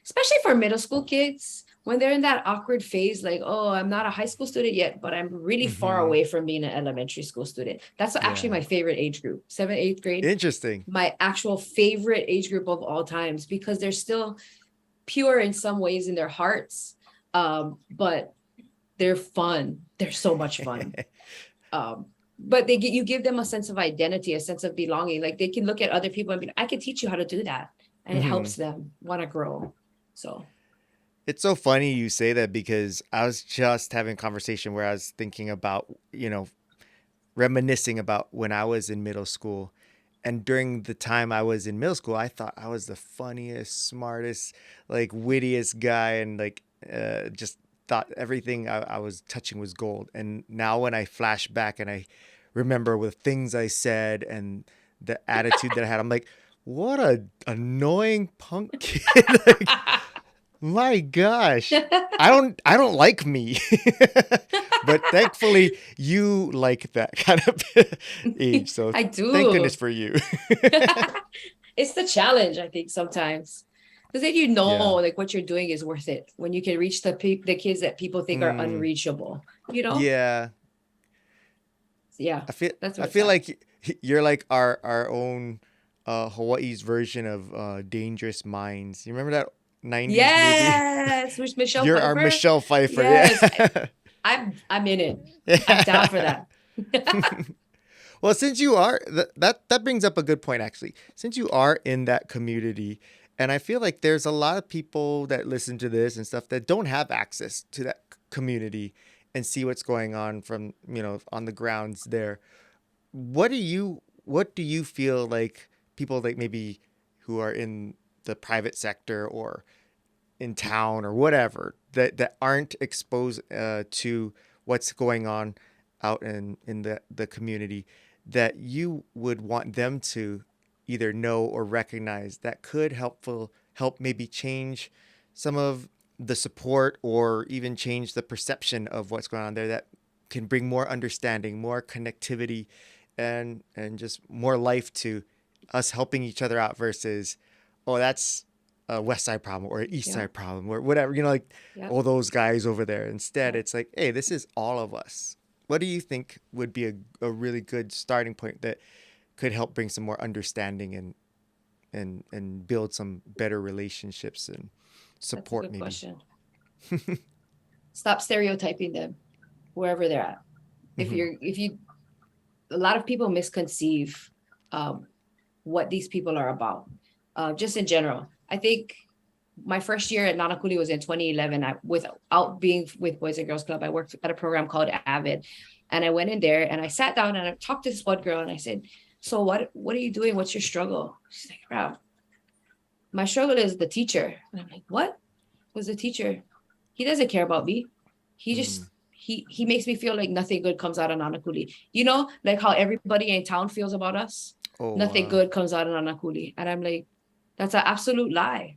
Especially for middle school kids, when they're in that awkward phase, like, oh, I'm not a high school student yet, but I'm really far Hmm. away from being an elementary school student. That's actually Yeah. my favorite age group, 7th, 8th grade. Interesting. My actual favorite age group of all times because they're still pure in some ways in their hearts, but they're fun. They're so much fun. Um, but you give them a sense of identity, a sense of belonging. Like they can look at other people and be like, I can teach you how to do that. And it Hmm. helps them want to grow. So It's so funny you say that because I was just having a conversation where I was thinking about, reminiscing about when I was in middle school. And during the time I was in middle school, I thought I was the funniest, smartest, like wittiest guy, and like just thought everything I was touching was gold. And now when I flash back and I remember with things I said and the attitude that I had, I'm like, what a annoying punk kid. Like, my gosh. I don't like me. But thankfully you like that kind of age. So I thank goodness do. for you. It's the challenge, I think, sometimes. Because then Yeah. like what you're doing is worth it when you can reach the kids that people think are Mm, unreachable, you know? yeah. Yeah, I feel that's I where it's feel at. like you're like our own Hawaii's version of Dangerous Minds. You remember that 90s movie? Yes, with Michelle You're our Pfeiffer. Michelle Pfeiffer. Yes, Yeah. I'm in it. I'm down for Yeah. that. Well, since you are that brings up a good point actually. Since you are in that community, and I feel like there's a lot of people that listen to this and stuff that don't have access to that community and see what's going on from, on the grounds there. What do you feel like people like maybe who are in the private sector or in town or whatever that aren't exposed to what's going on out in the community that you would want them to either know or recognize that could help maybe change some of the support or even change the perception of what's going on there that can bring more understanding, more connectivity, and just more life to us helping each other out versus, oh, that's a West Side problem or an East Yeah, Side problem or whatever, like yeah, all those guys over there. Instead, yeah. it's like, hey, this is all of us. What do you think would be a really good starting point that could help bring some more understanding and build some better relationships and That's a support good maybe? question. Stop stereotyping them wherever they're at. Hmm. If you, a lot of people misconceive um, what these people are about. Just in general, I think my first year at Nanakuli was in 2011. Without being with Boys and Girls Club, I worked at a program called Avid, and I went in there and I sat down and I talked to this one girl and I said, "So what are you doing? What's your struggle?" She's like, "Wow, my struggle is the teacher." And I'm like, "What was the teacher? He doesn't care about me. He just he makes me feel like nothing good comes out of Nanakuli. You know, like how everybody in town feels about us. Oh, Nothing wow. good comes out of Nanakuli." And I'm like, that's an absolute lie.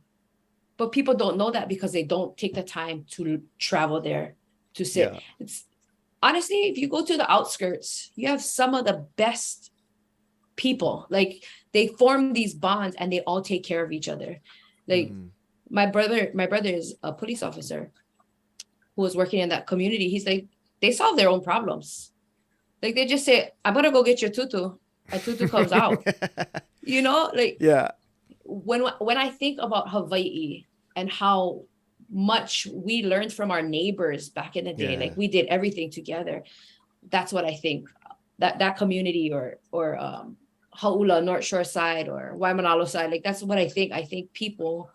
But people don't know that because they don't take the time to travel there to sit. Yeah. It's honestly, if you go to the outskirts, you have some of the best people. Like they form these bonds and they all take care of each other. Like my brother is a police officer who was working in that community. He's like, they solve their own problems. Like they just say, "I'm gonna go get your tutu." A tutu comes out. You know, like Yeah. when I think about Hawaii and how much we learned from our neighbors back in the day, like we did everything together. That's what I think. That community or Hauula, North Shore side or Waimanalo side, like that's what I think. I think people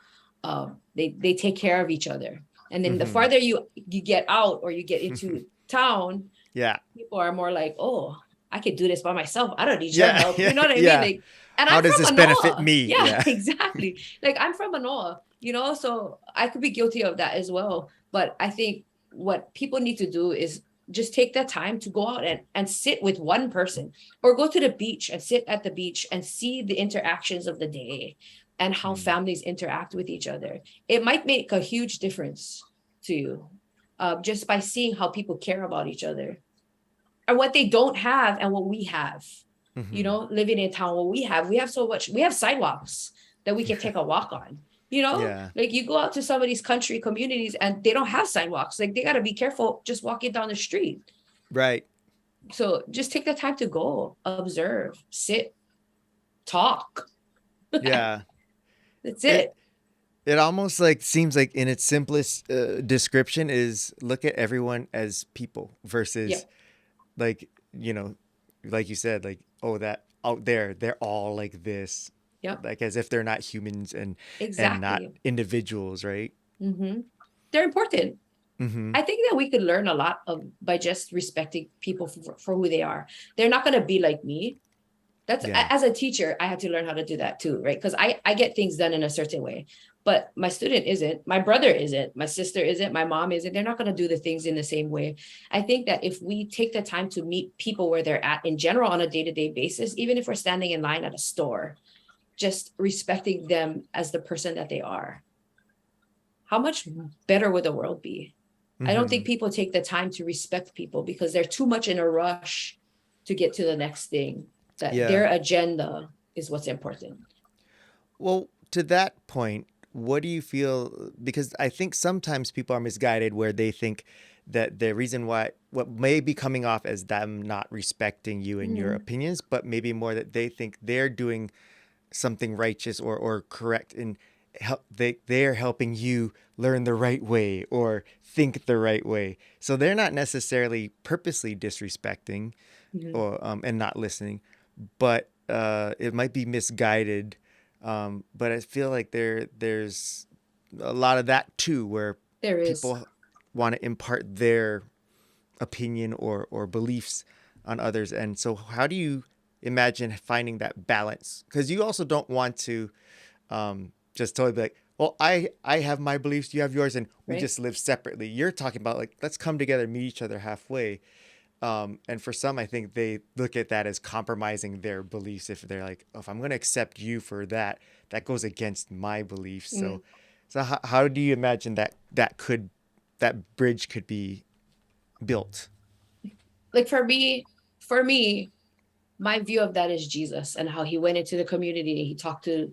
they take care of each other. And then the farther you get out or you get into town, people are more like, "Oh, I could do this by myself. I don't need your help." You know what I mean? Like, and how I'm does from this Manoa. benefit me? Yeah, exactly. Like I'm from Manoa, you know, so I could be guilty of that as well. But I think what people need to do is just take that time to go out and sit with one person or go to the beach and sit at the beach and see the interactions of the day and how families interact with each other. It might make a huge difference to you just by seeing how people care about each other and what they don't have and what we have. You know, living in town, what we have so much. We have sidewalks that we can take a walk on. You know, like you go out to some of these country communities and they don't have sidewalks. Like they got to be careful just walking down the street. Right. So just take the time to go, observe, sit, talk. Yeah. That's it. It almost like seems like in its simplest description is look at everyone as people versus like, you know, like you said, like, oh, that out there, they're all like this. Like as if they're not humans and not individuals, right? They're important. I think that we could learn a lot by just respecting people for who they are. They're not going to be like me. That's as a teacher, I had to learn how to do that too, right? Because I get things done in a certain way, but my student isn't, my brother isn't, my sister isn't, my mom isn't. They're not going to do the things in the same way. I think that if we take the time to meet people where they're at in general on a day-to-day basis, even if we're standing in line at a store, just respecting them as the person that they are, how much better would the world be? I don't think people take the time to respect people because they're too much in a rush to get to the next thing. That their agenda is what's important. Well, to that point, what do you feel? Because I think sometimes people are misguided where they think that the reason why what may be coming off as them not respecting you and your opinions, but maybe more that they think they're doing something righteous or correct and they're helping you learn the right way or think the right way. So they're not necessarily purposely disrespecting or and not listening, but it might be misguided. But I feel like there's a lot of that too, where people want to impart their opinion or beliefs on others. And so how do you imagine finding that balance? Because you also don't want to just totally be like, well, I have my beliefs, you have yours, and we just live separately. You're talking about like, let's come together, meet each other halfway. And for some, I think they look at that as compromising their beliefs. If they're like, oh, if I'm going to accept you for that, that goes against my beliefs. So how do you imagine that bridge could be built? Like for me, my view of that is Jesus and how he went into the community. He talked to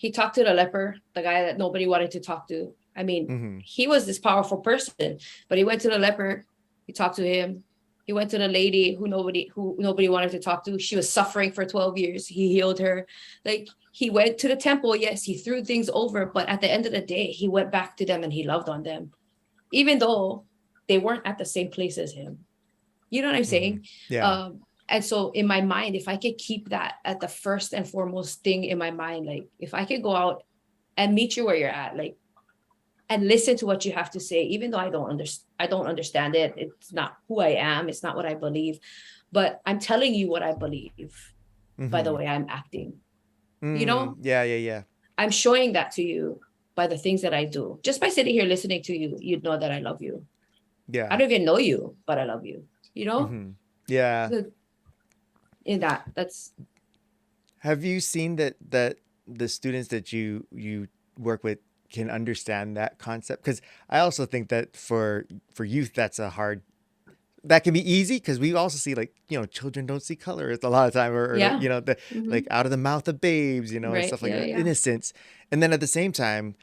the leper, the guy that nobody wanted to talk to. I mean, he was this powerful person, but he went to the leper. He talked to him. He went to the lady who nobody wanted to talk to. She was suffering for 12 years. He healed her. Like he went to the temple. Yes, he threw things over, but at the end of the day, he went back to them and he loved on them, even though they weren't at the same place as him. You know what I'm saying? Yeah. And so in my mind, if I could keep that at the first and foremost thing in my mind, like if I could go out and meet you where you're at, like and listen to what you have to say, even though I don't understand it. It's not who I am. It's not what I believe, but I'm telling you what I believe by the Mm-hmm. way I'm acting. You know, Yeah, yeah, yeah. I'm showing that to you by the things that I do. Just by sitting here listening to you, you'd know that I love you. I Yeah. don't even know you, but I love you. You know, Mm-hmm. Yeah. so in that's Have you seen that the students that you work with can understand that concept? Because I also think that for youth, that's a hard that can be easy because we also see like children don't see color a lot of time or like yeah. the Mm-hmm. like out of the mouth of babes and Right. stuff like Yeah. that, Yeah. innocence. And then at the same time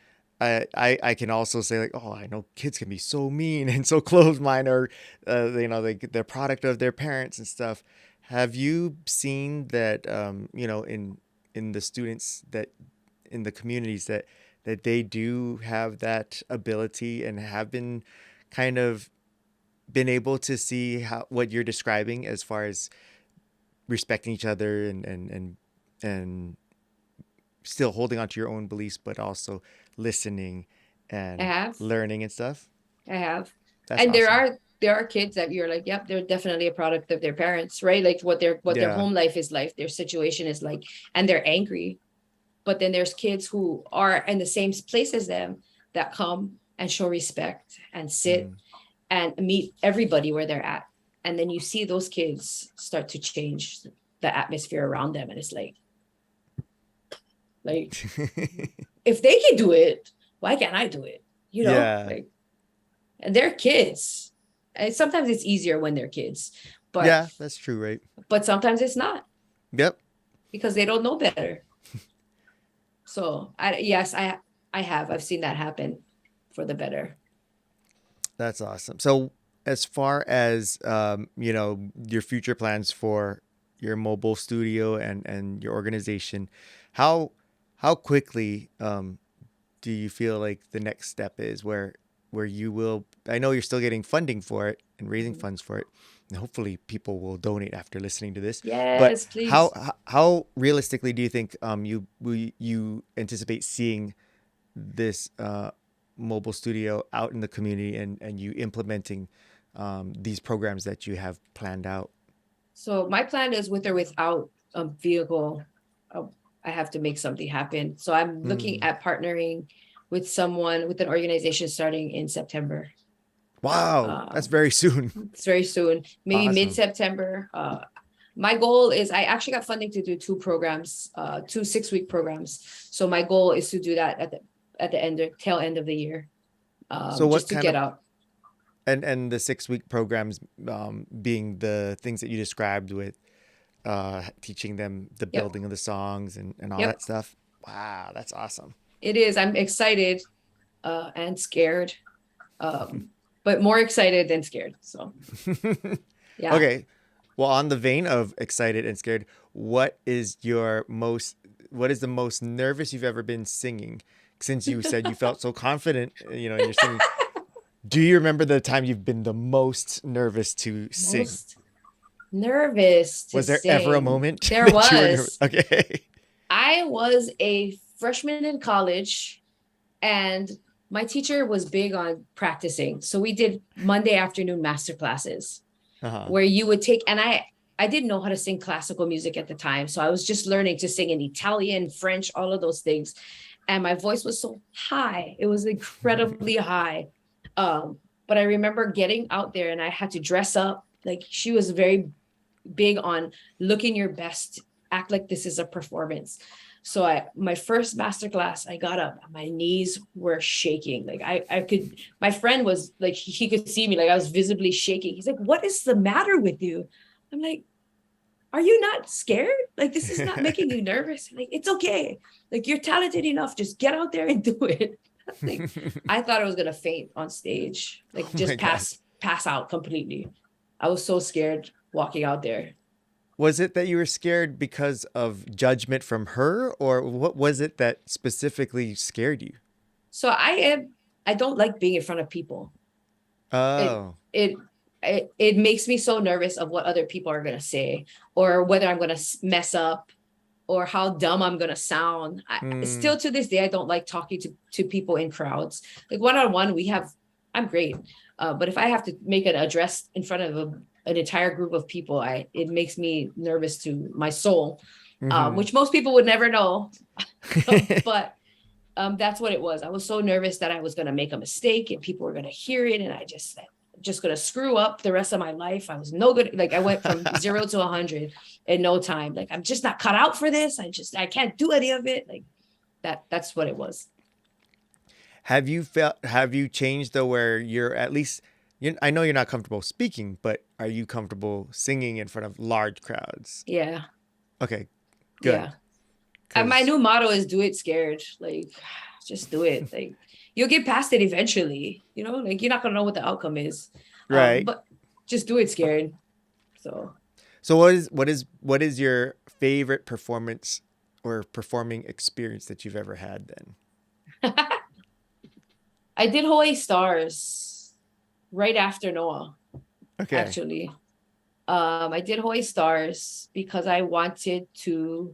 I can also say like, oh, I know kids can be so mean and so closed-minded, or they're product of their parents and stuff. Have you seen that in the students that in the communities that they do have that ability and have been kind of been able to see how what you're describing as far as respecting each other and still holding on to your own beliefs, but also listening I and have. learning and stuff? I have. That's And awesome. there are kids that you're like, yep, they're definitely a product of their parents, right? Like what their Yeah. home life is like, their situation is like, and they're angry. But then there's kids who are in the same place as them that come and show respect and sit Mm. and meet everybody where they're at. And then you see those kids start to change the atmosphere around them. And it's like if they can do it, why can't I do it? You know, Yeah. like, and they're kids. And sometimes it's easier when they're kids, but Yeah, that's true, right? sometimes it's not Yep. because they don't know better. So I have. I've seen that happen for the better. That's awesome. So as far as your future plans for your mobile studio and your organization, how how quickly do you feel like the next step is where you will, I know you're still getting funding for it and raising Mhm. funds for it, and hopefully people will donate after listening to this, but Yes, how please. how realistically do you think you anticipate seeing this mobile studio out in the community and you implementing these programs that you have planned out? So my plan is with or without a vehicle, uh, I have to make something happen. So I'm looking Mm. at partnering with someone with an organization starting in September. Wow, Uh, that's very soon. it's very soon, maybe mid Awesome. September. My goal is I actually got funding to do two programs, 2 6-week programs. So my goal is to do that at the tail end of the year, So what just to kind get of, out. and the 6 week programs being the things that you described with teaching them the Yep, building of the songs and all yep, that stuff? Wow, that's awesome. it is. I'm excited and scared, but more excited than scared. So yeah. Okay. Well, on the vein of excited and scared, what is your most what is the most nervous you've ever been singing? Since you said you felt so confident, in your singing, do you remember the time you've been the most nervous to sing? Most nervous to Was there ever a sing. moment There that you were nervous? was. Okay. I was a freshman in college and my teacher was big on practicing. So we did Monday afternoon master classes Uh-huh. where you would take, and I didn't know how to sing classical music at the time. So I was just learning to sing in Italian, French, all of those things. And my voice was so high. It was incredibly high. But I remember getting out there and I had to dress up. Like she was very big on looking your best, act like this is a performance. So my first master class, I got up, my knees were shaking. Like I could, my friend was like, he could see me, like I was visibly shaking. He's like, what is the matter with you? I'm like, are you not scared? Like, this is not making you nervous. Like, it's okay. Like, you're talented enough. Just get out there and do it. Like, I thought I was gonna faint on stage, like Oh my just gosh. pass out completely. I was so scared walking out there. Was it that you were scared because of judgment from her, or what was it that specifically scared you? So I don't like being in front of people. It Oh. it it makes me so nervous of what other people are gonna say or whether I'm gonna mess up. or how dumb I'm gonna sound. Still to this day, I don't like talking to people in crowds. Like one-on-one, I'm great. But if I have to make an address in front of an entire group of people, it makes me nervous to my soul, which most people would never know. But that's what it was. I was so nervous that I was gonna make a mistake and people were gonna hear it, and I just gonna screw up the rest of my life. I was no good. Like I went from 0 to 100 in no time. Like I'm just not cut out for this. I can't do any of it. Like that's what it was. Have you changed though, where you're at least, I know you're not comfortable speaking, but are you comfortable singing in front of large crowds? Yeah. Okay, good. Yeah. And my new motto is do it scared. Like just do it. Like you'll get past it eventually, like you're not going to know what the outcome is. Right. But just do it scared. So what is your favorite performance or performing experience that you've ever had then? I did Hawaii Stars right after Noah. Okay. Actually. I did Hawaii Stars because I wanted to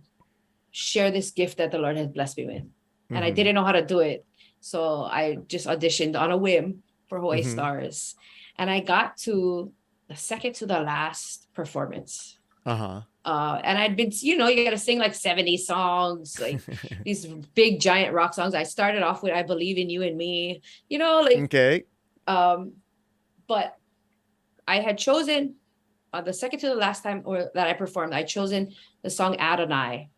share this gift that the Lord had blessed me with. And I didn't know how to do it. So I just auditioned on a whim for Hawaii Stars. And I got to the second to the last performance. And I'd been, you got to sing like 70 songs, like these big giant rock songs. I started off with I Believe in You and Me, Okay. But I had chosen the second to the last time that I performed, I'd chosen the song Adonai,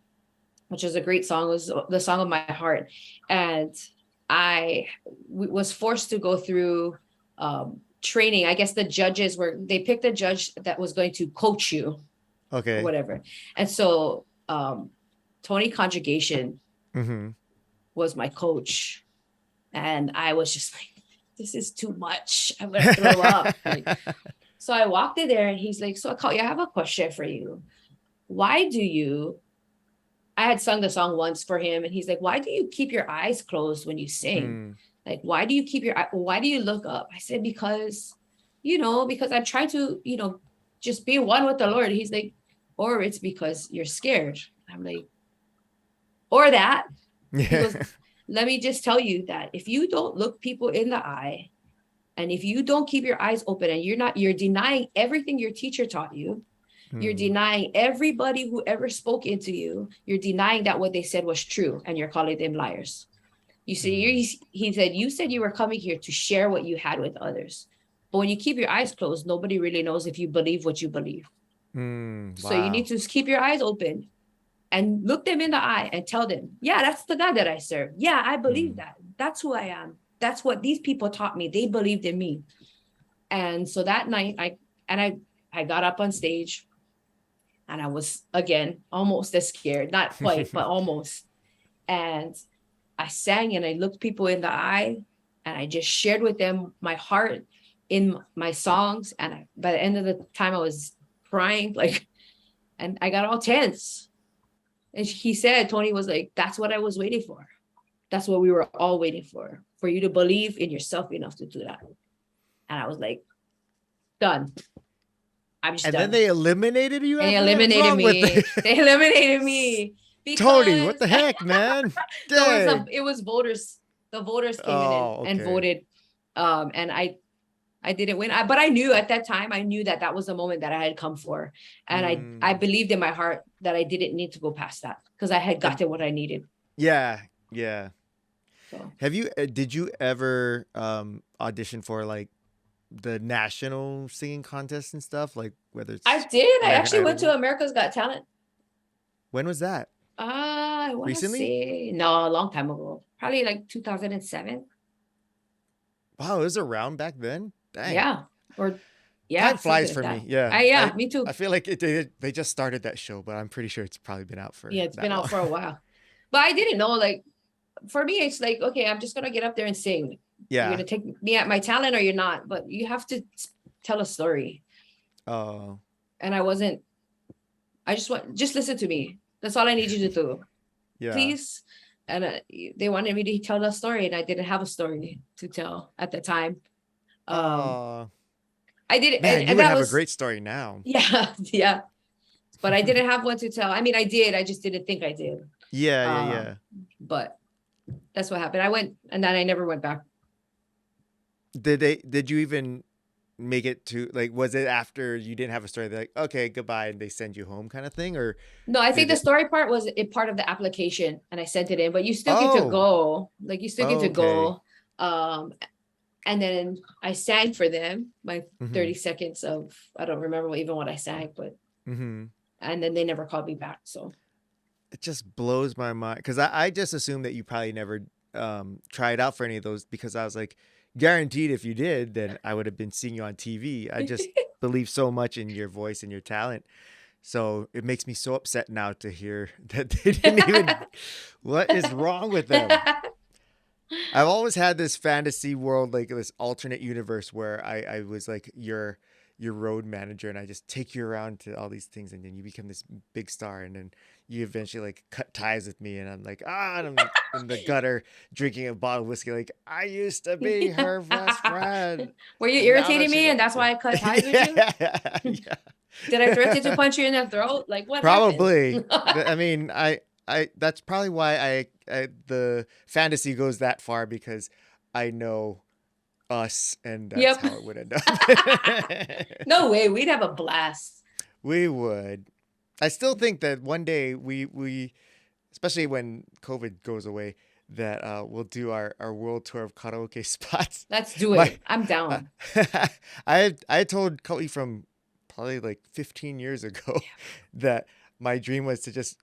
which is a great song. It was the song of my heart. And I was forced to go through training. I guess the judges they picked a judge that was going to coach you. Okay. Or whatever. And so Tony Conjugation was my coach. And I was just like, this is too much. I'm going to throw up. So I walked in there and he's like, so Kauʻi, I have a question for you. I had sung the song once for him and he's like, why do you keep your eyes closed when you sing? Like, why do you look up? I said, because I'm trying to, just be one with the Lord. He's like, or it's because you're scared. I'm like, or that. He goes, let me just tell you that if you don't look people in the eye, and if you don't keep your eyes open and you're denying everything your teacher taught you, you're denying everybody who ever spoke into you, you're denying that what they said was true, and you're calling them liars. You see, he said, you said you were coming here to share what you had with others. But when you keep your eyes closed, nobody really knows if you believe what you believe. Wow. So you need to keep your eyes open and look them in the eye and tell them, yeah, that's the God that I serve. Yeah, I believe that. That's who I am. That's what these people taught me. They believed in me. And so that night, I got up on stage and I was, again, almost as scared. Not quite, but almost. And I sang and I looked people in the eye and I just shared with them my heart in my songs. And by the end of the time I was crying, and I got all tense. And he said, Tony was like, that's what I was waiting for. That's what we were all waiting for you to believe in yourself enough to do that. And I was like, done. I'm just done. Then they eliminated you? They eliminated me. They eliminated me. Tony, what the heck, man? It was voters. The voters came in and voted. And I didn't win. But I knew at that time, that was the moment that I had come for. And I believed in my heart that I didn't need to go past that because I had gotten what I needed. Yeah. Yeah. So. Did you ever audition for like the national singing contest and stuff? Like whether it's I did. I actually went to America's Got Talent. When was that? I want to Recently? say, no, a long time ago. Probably like 2007. Wow, it was around back then? Dang. Yeah. Time flies for me. Yeah. Me too. I feel like they just started that show, but I'm pretty sure it's probably been out for it's been out for a while. But I didn't know, like, for me, it's like, okay, I'm just going to get up there and sing. Yeah. You're going to take me at my talent or you're not, but you have to tell a story. Oh. And just listen to me. That's all I need you to do. Yeah. Please. And they wanted me to tell a story and I didn't have a story to tell at the time. I did it. Man, you would have a great story now. Yeah. Yeah. but I didn't have one to tell. I mean, I did. I just didn't think I did. Yeah. But that's what happened. I went, and then I never went back. Did you even make it to, like, was it after you didn't have a story, they're like, okay, goodbye, and they send you home kind of thing? Or No, I think did the story part was a part of the application, and I sent it in, but you still get to Oh, go. Like, you still get to okay. go. And then I sang for them my Mm-hmm. 30 seconds of, I don't remember even what I sang, but Mm-hmm. and then they never called me back. So It just blows my mind because I just assumed that you probably never tried out for any of those, because I was like, guaranteed if you did, then I would have been seeing you on TV. I just believe so much in your voice and your talent. So it makes me so upset now to hear that they didn't even. What is wrong with them? I've always had this fantasy world, like this alternate universe where I was like your road manager, and I just take you around to all these things, and then you become this big star, and then you eventually like cut ties with me, and I'm like, and I'm in the gutter drinking a bottle of whiskey, like, I used to be her best friend, were you and now irritating that she's me, and out that's why I there. cut ties with you? Yeah. Did I threaten to punch you in the throat? Like, what Probably. happened? I mean, I that's probably why the fantasy goes that far, because I know us, and that's Yep. how it would end up. No way. We'd have a blast. We would. I still think that one day we especially when COVID goes away, that we'll do our world tour of karaoke spots. Let's do My it. I'm down. I told Kauʻi from probably like 15 years ago that my dream was to just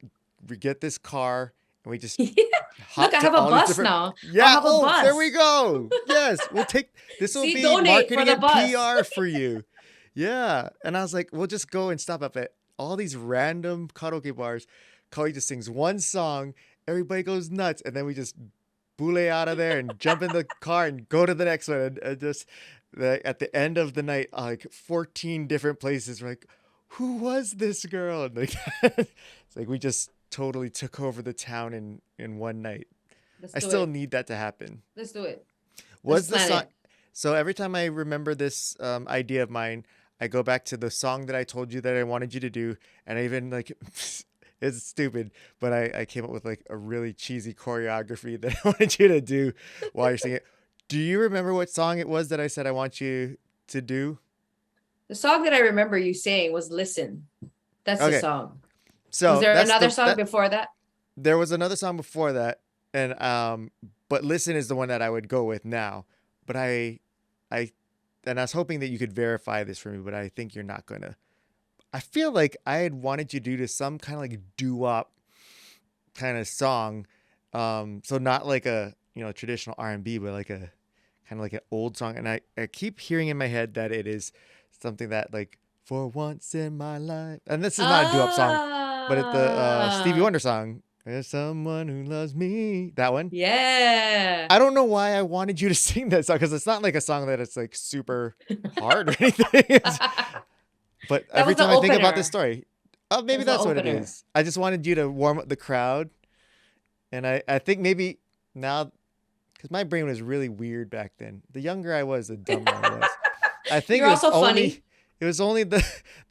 get this car, and we just Look, hop I to have a all these bus different. now. I'll Yeah. have a Oh, there bus. we go. Yes, we'll take. This will See, be donate for marketing the and bus. PR for you. Yeah. And I was like, we'll just go and stop up at all these random karaoke bars. Kauʻi just sings one song, everybody goes nuts, and then we just boule out of there and jump in the car and go to the next one, and just at the end of the night, like 14 different places. We're like, who was this girl? And like, it's like we just totally took over the town in one night. Let's I do still it. need that to happen. Let's do it. Was the Let's plan song? it. So every time I remember this idea of mine, I go back to the song that I told you that I wanted you to do, and I even like. It's stupid, but I came up with like a really cheesy choreography that I wanted you to do while you're singing it. Do you remember what song it was that I said I want you to do? The song that I remember you saying was "Listen." That's the Okay, song. Was so there that's another the song that before that? there was another song before that, and but "Listen" is the one that I would go with now. But I and I was hoping that you could verify this for me, but I think you're not gonna. I feel like I had wanted you to do some kind of like doo-wop kind of song, so not like a traditional R&B, but like a kind of like an old song. And I keep hearing in my head that it is something that like, for once in my life, and this is not a doo-wop song, but it's the Stevie Ah, Wonder song. There's someone who loves me. That one. yeah. I don't know why I wanted you to sing that song, because it's not like a song that it's like super hard or anything. But That every was the time I think about this opener. story, oh, That maybe was the that's what it opener. is. I just wanted you to warm up the crowd. And I think maybe now, because my brain was really weird back then. The younger I was, the dumber I was. I think You're also funny. it was only the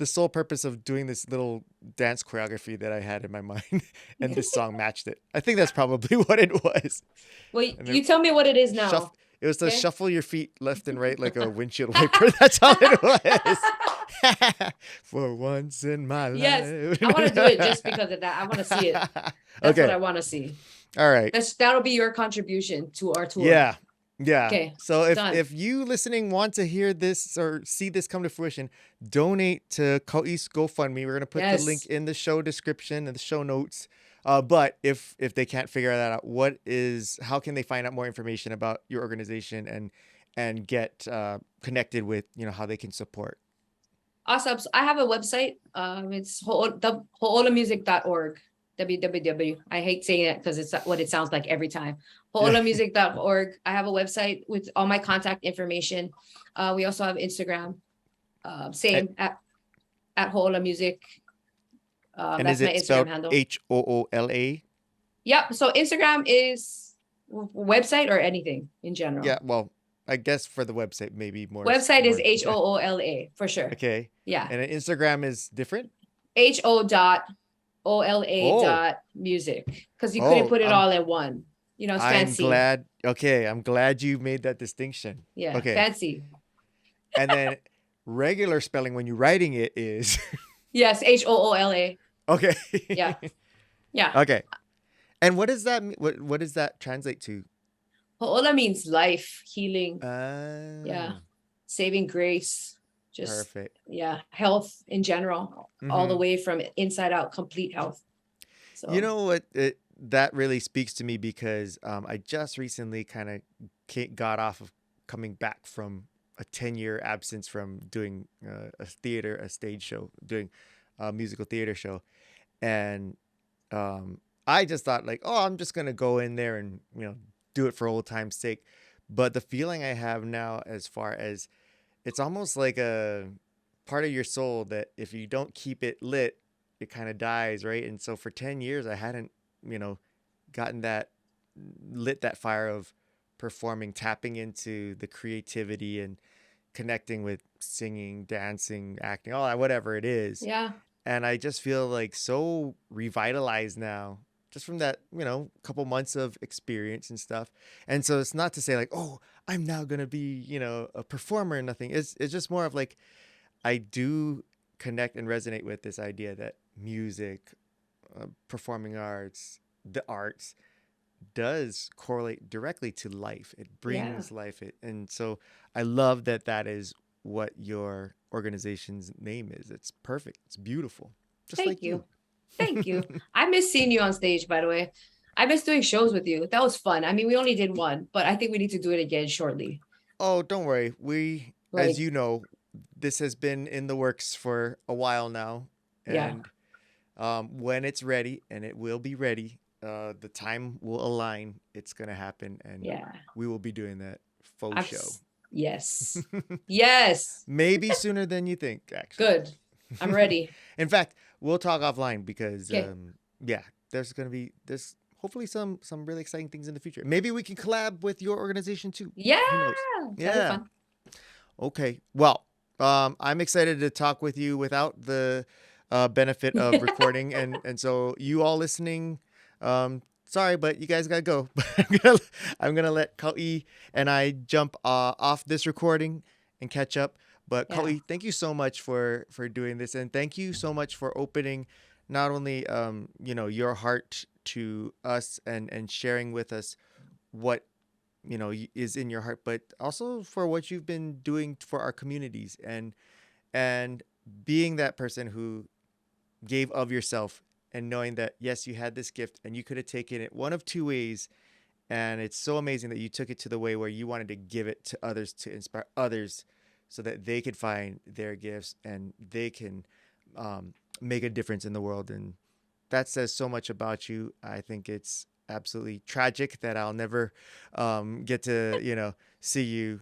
sole purpose of doing this little dance choreography that I had in my mind, and this song matched it. I think that's probably what it was. Well, And then you tell me what it is shuff. now. It was to Okay. shuffle your feet left and right like a windshield wiper. That's all it was. For once in my Yes, life. I want to do it just because of that. I want to see it. That's what Okay. I want to see. All right. That'll be your contribution to our tour. Yeah. Yeah. Okay, So done. if you listening want to hear this or see this come to fruition, donate to Kauʻi's GoFundMe. We're gonna put the link Yes. in the show description and the show notes. But if they can't figure that out, how can they find out more information about your organization and get connected with how they can support? Awesome. So I have a website. It's ho'olamusic.org. www. I hate saying it because it's what it sounds like every time. Yeah. ho'olamusic.org. I have a website with all my contact information. We also have Instagram. Same at ho'olamusic. And That's is my it Instagram spelled handle. HOOLA? Yep. So Instagram is website or anything in general. Yeah. Well, I guess for the website, maybe more. Website is more- HOOLA for sure. Okay. Yeah. And Instagram is different? HO.OLA Oh, dot music, because you couldn't oh, put it all in one. You know, it's I'm fancy. glad. Okay, I'm glad you made that distinction. Yeah, Okay. fancy. And then regular spelling when you're writing it is Yes, HOOLA. okay. Yeah, yeah. Okay. And what does that mean? What does that translate to? Ho'ola means life, healing. Yeah, Oh, saving grace. Just, perfect. yeah, health in general, all the Hmm. way from inside out, complete health. You So, know what? That really speaks to me because I just recently kind of got off of coming back from a 10-year absence from doing a stage show, doing a musical theater show. And um, I just thought like, oh, I'm just gonna go in there and do it for old time's sake. But the feeling I have now, as far as it's almost like a part of your soul that if you don't keep it lit, it kind of dies, right? And so for 10 years, I hadn't, you know, gotten that lit that fire of performing, tapping into the creativity and connecting with singing, dancing, acting, all that, whatever it is. yeah, And I just feel like so revitalized now just from that couple months of experience and stuff. And so it's not to say like, oh, I'm now gonna be a performer and nothing. It's just more of like I do connect and resonate with this idea that music, performing arts, the arts does correlate directly to life. It yeah. brings life. And so I love that that is what your organization's name is. It's perfect. It's beautiful. Just Thank like you. you. Thank you. I miss seeing you on stage, by the way. I miss doing shows with you. That was fun. I mean, we only did one, but I think we need to do it again shortly. Oh, don't worry. We, as Like, you know, this has been in the works for a while now. yeah, And when it's ready, and it will be ready, the time will align. It's going to happen. And yeah. we will be doing that faux I'm show. yes. Yes. Maybe sooner than you think, actually. Good. I'm ready. In fact, we'll talk offline because Okay. yeah, there's hopefully some really exciting things in the future. Maybe we can collab with your organization too. Yeah. Who knows? That'll be Yeah. fun. Okay. Well, I'm excited to talk with you without the benefit of recording, and so you all listening, sorry, but you guys gotta go. I'm gonna let Kauʻi and I jump off this recording and catch up. But Yeah. Kauʻi, thank you so much for doing this, and thank you so much for opening not only your heart to us and sharing with us what is in your heart, but also for what you've been doing for our communities and being that person who gave of yourself and knowing that yes, you had this gift and you could have taken it one of two ways. And it's so amazing that you took it to the way where you wanted to give it to others, to inspire others so that they could find their gifts and they can make a difference in the world. And that says so much about you. I think it's absolutely tragic that I'll never get to, see you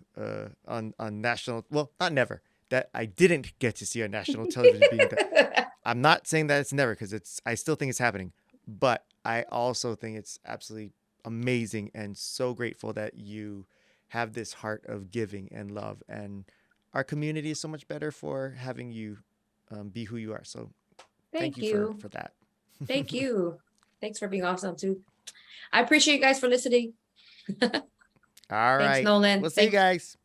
on national. Well, not never. That I didn't get to see on national television. Being that I'm not saying that it's never, because I still think it's happening, but I also think it's absolutely amazing and so grateful that you have this heart of giving and love, and our community is so much better for having you be who you are. So thank Thank you you. for that. Thank you. Thanks for being awesome too. I appreciate you guys for listening. All Thanks, right. Nolan. We'll see you guys.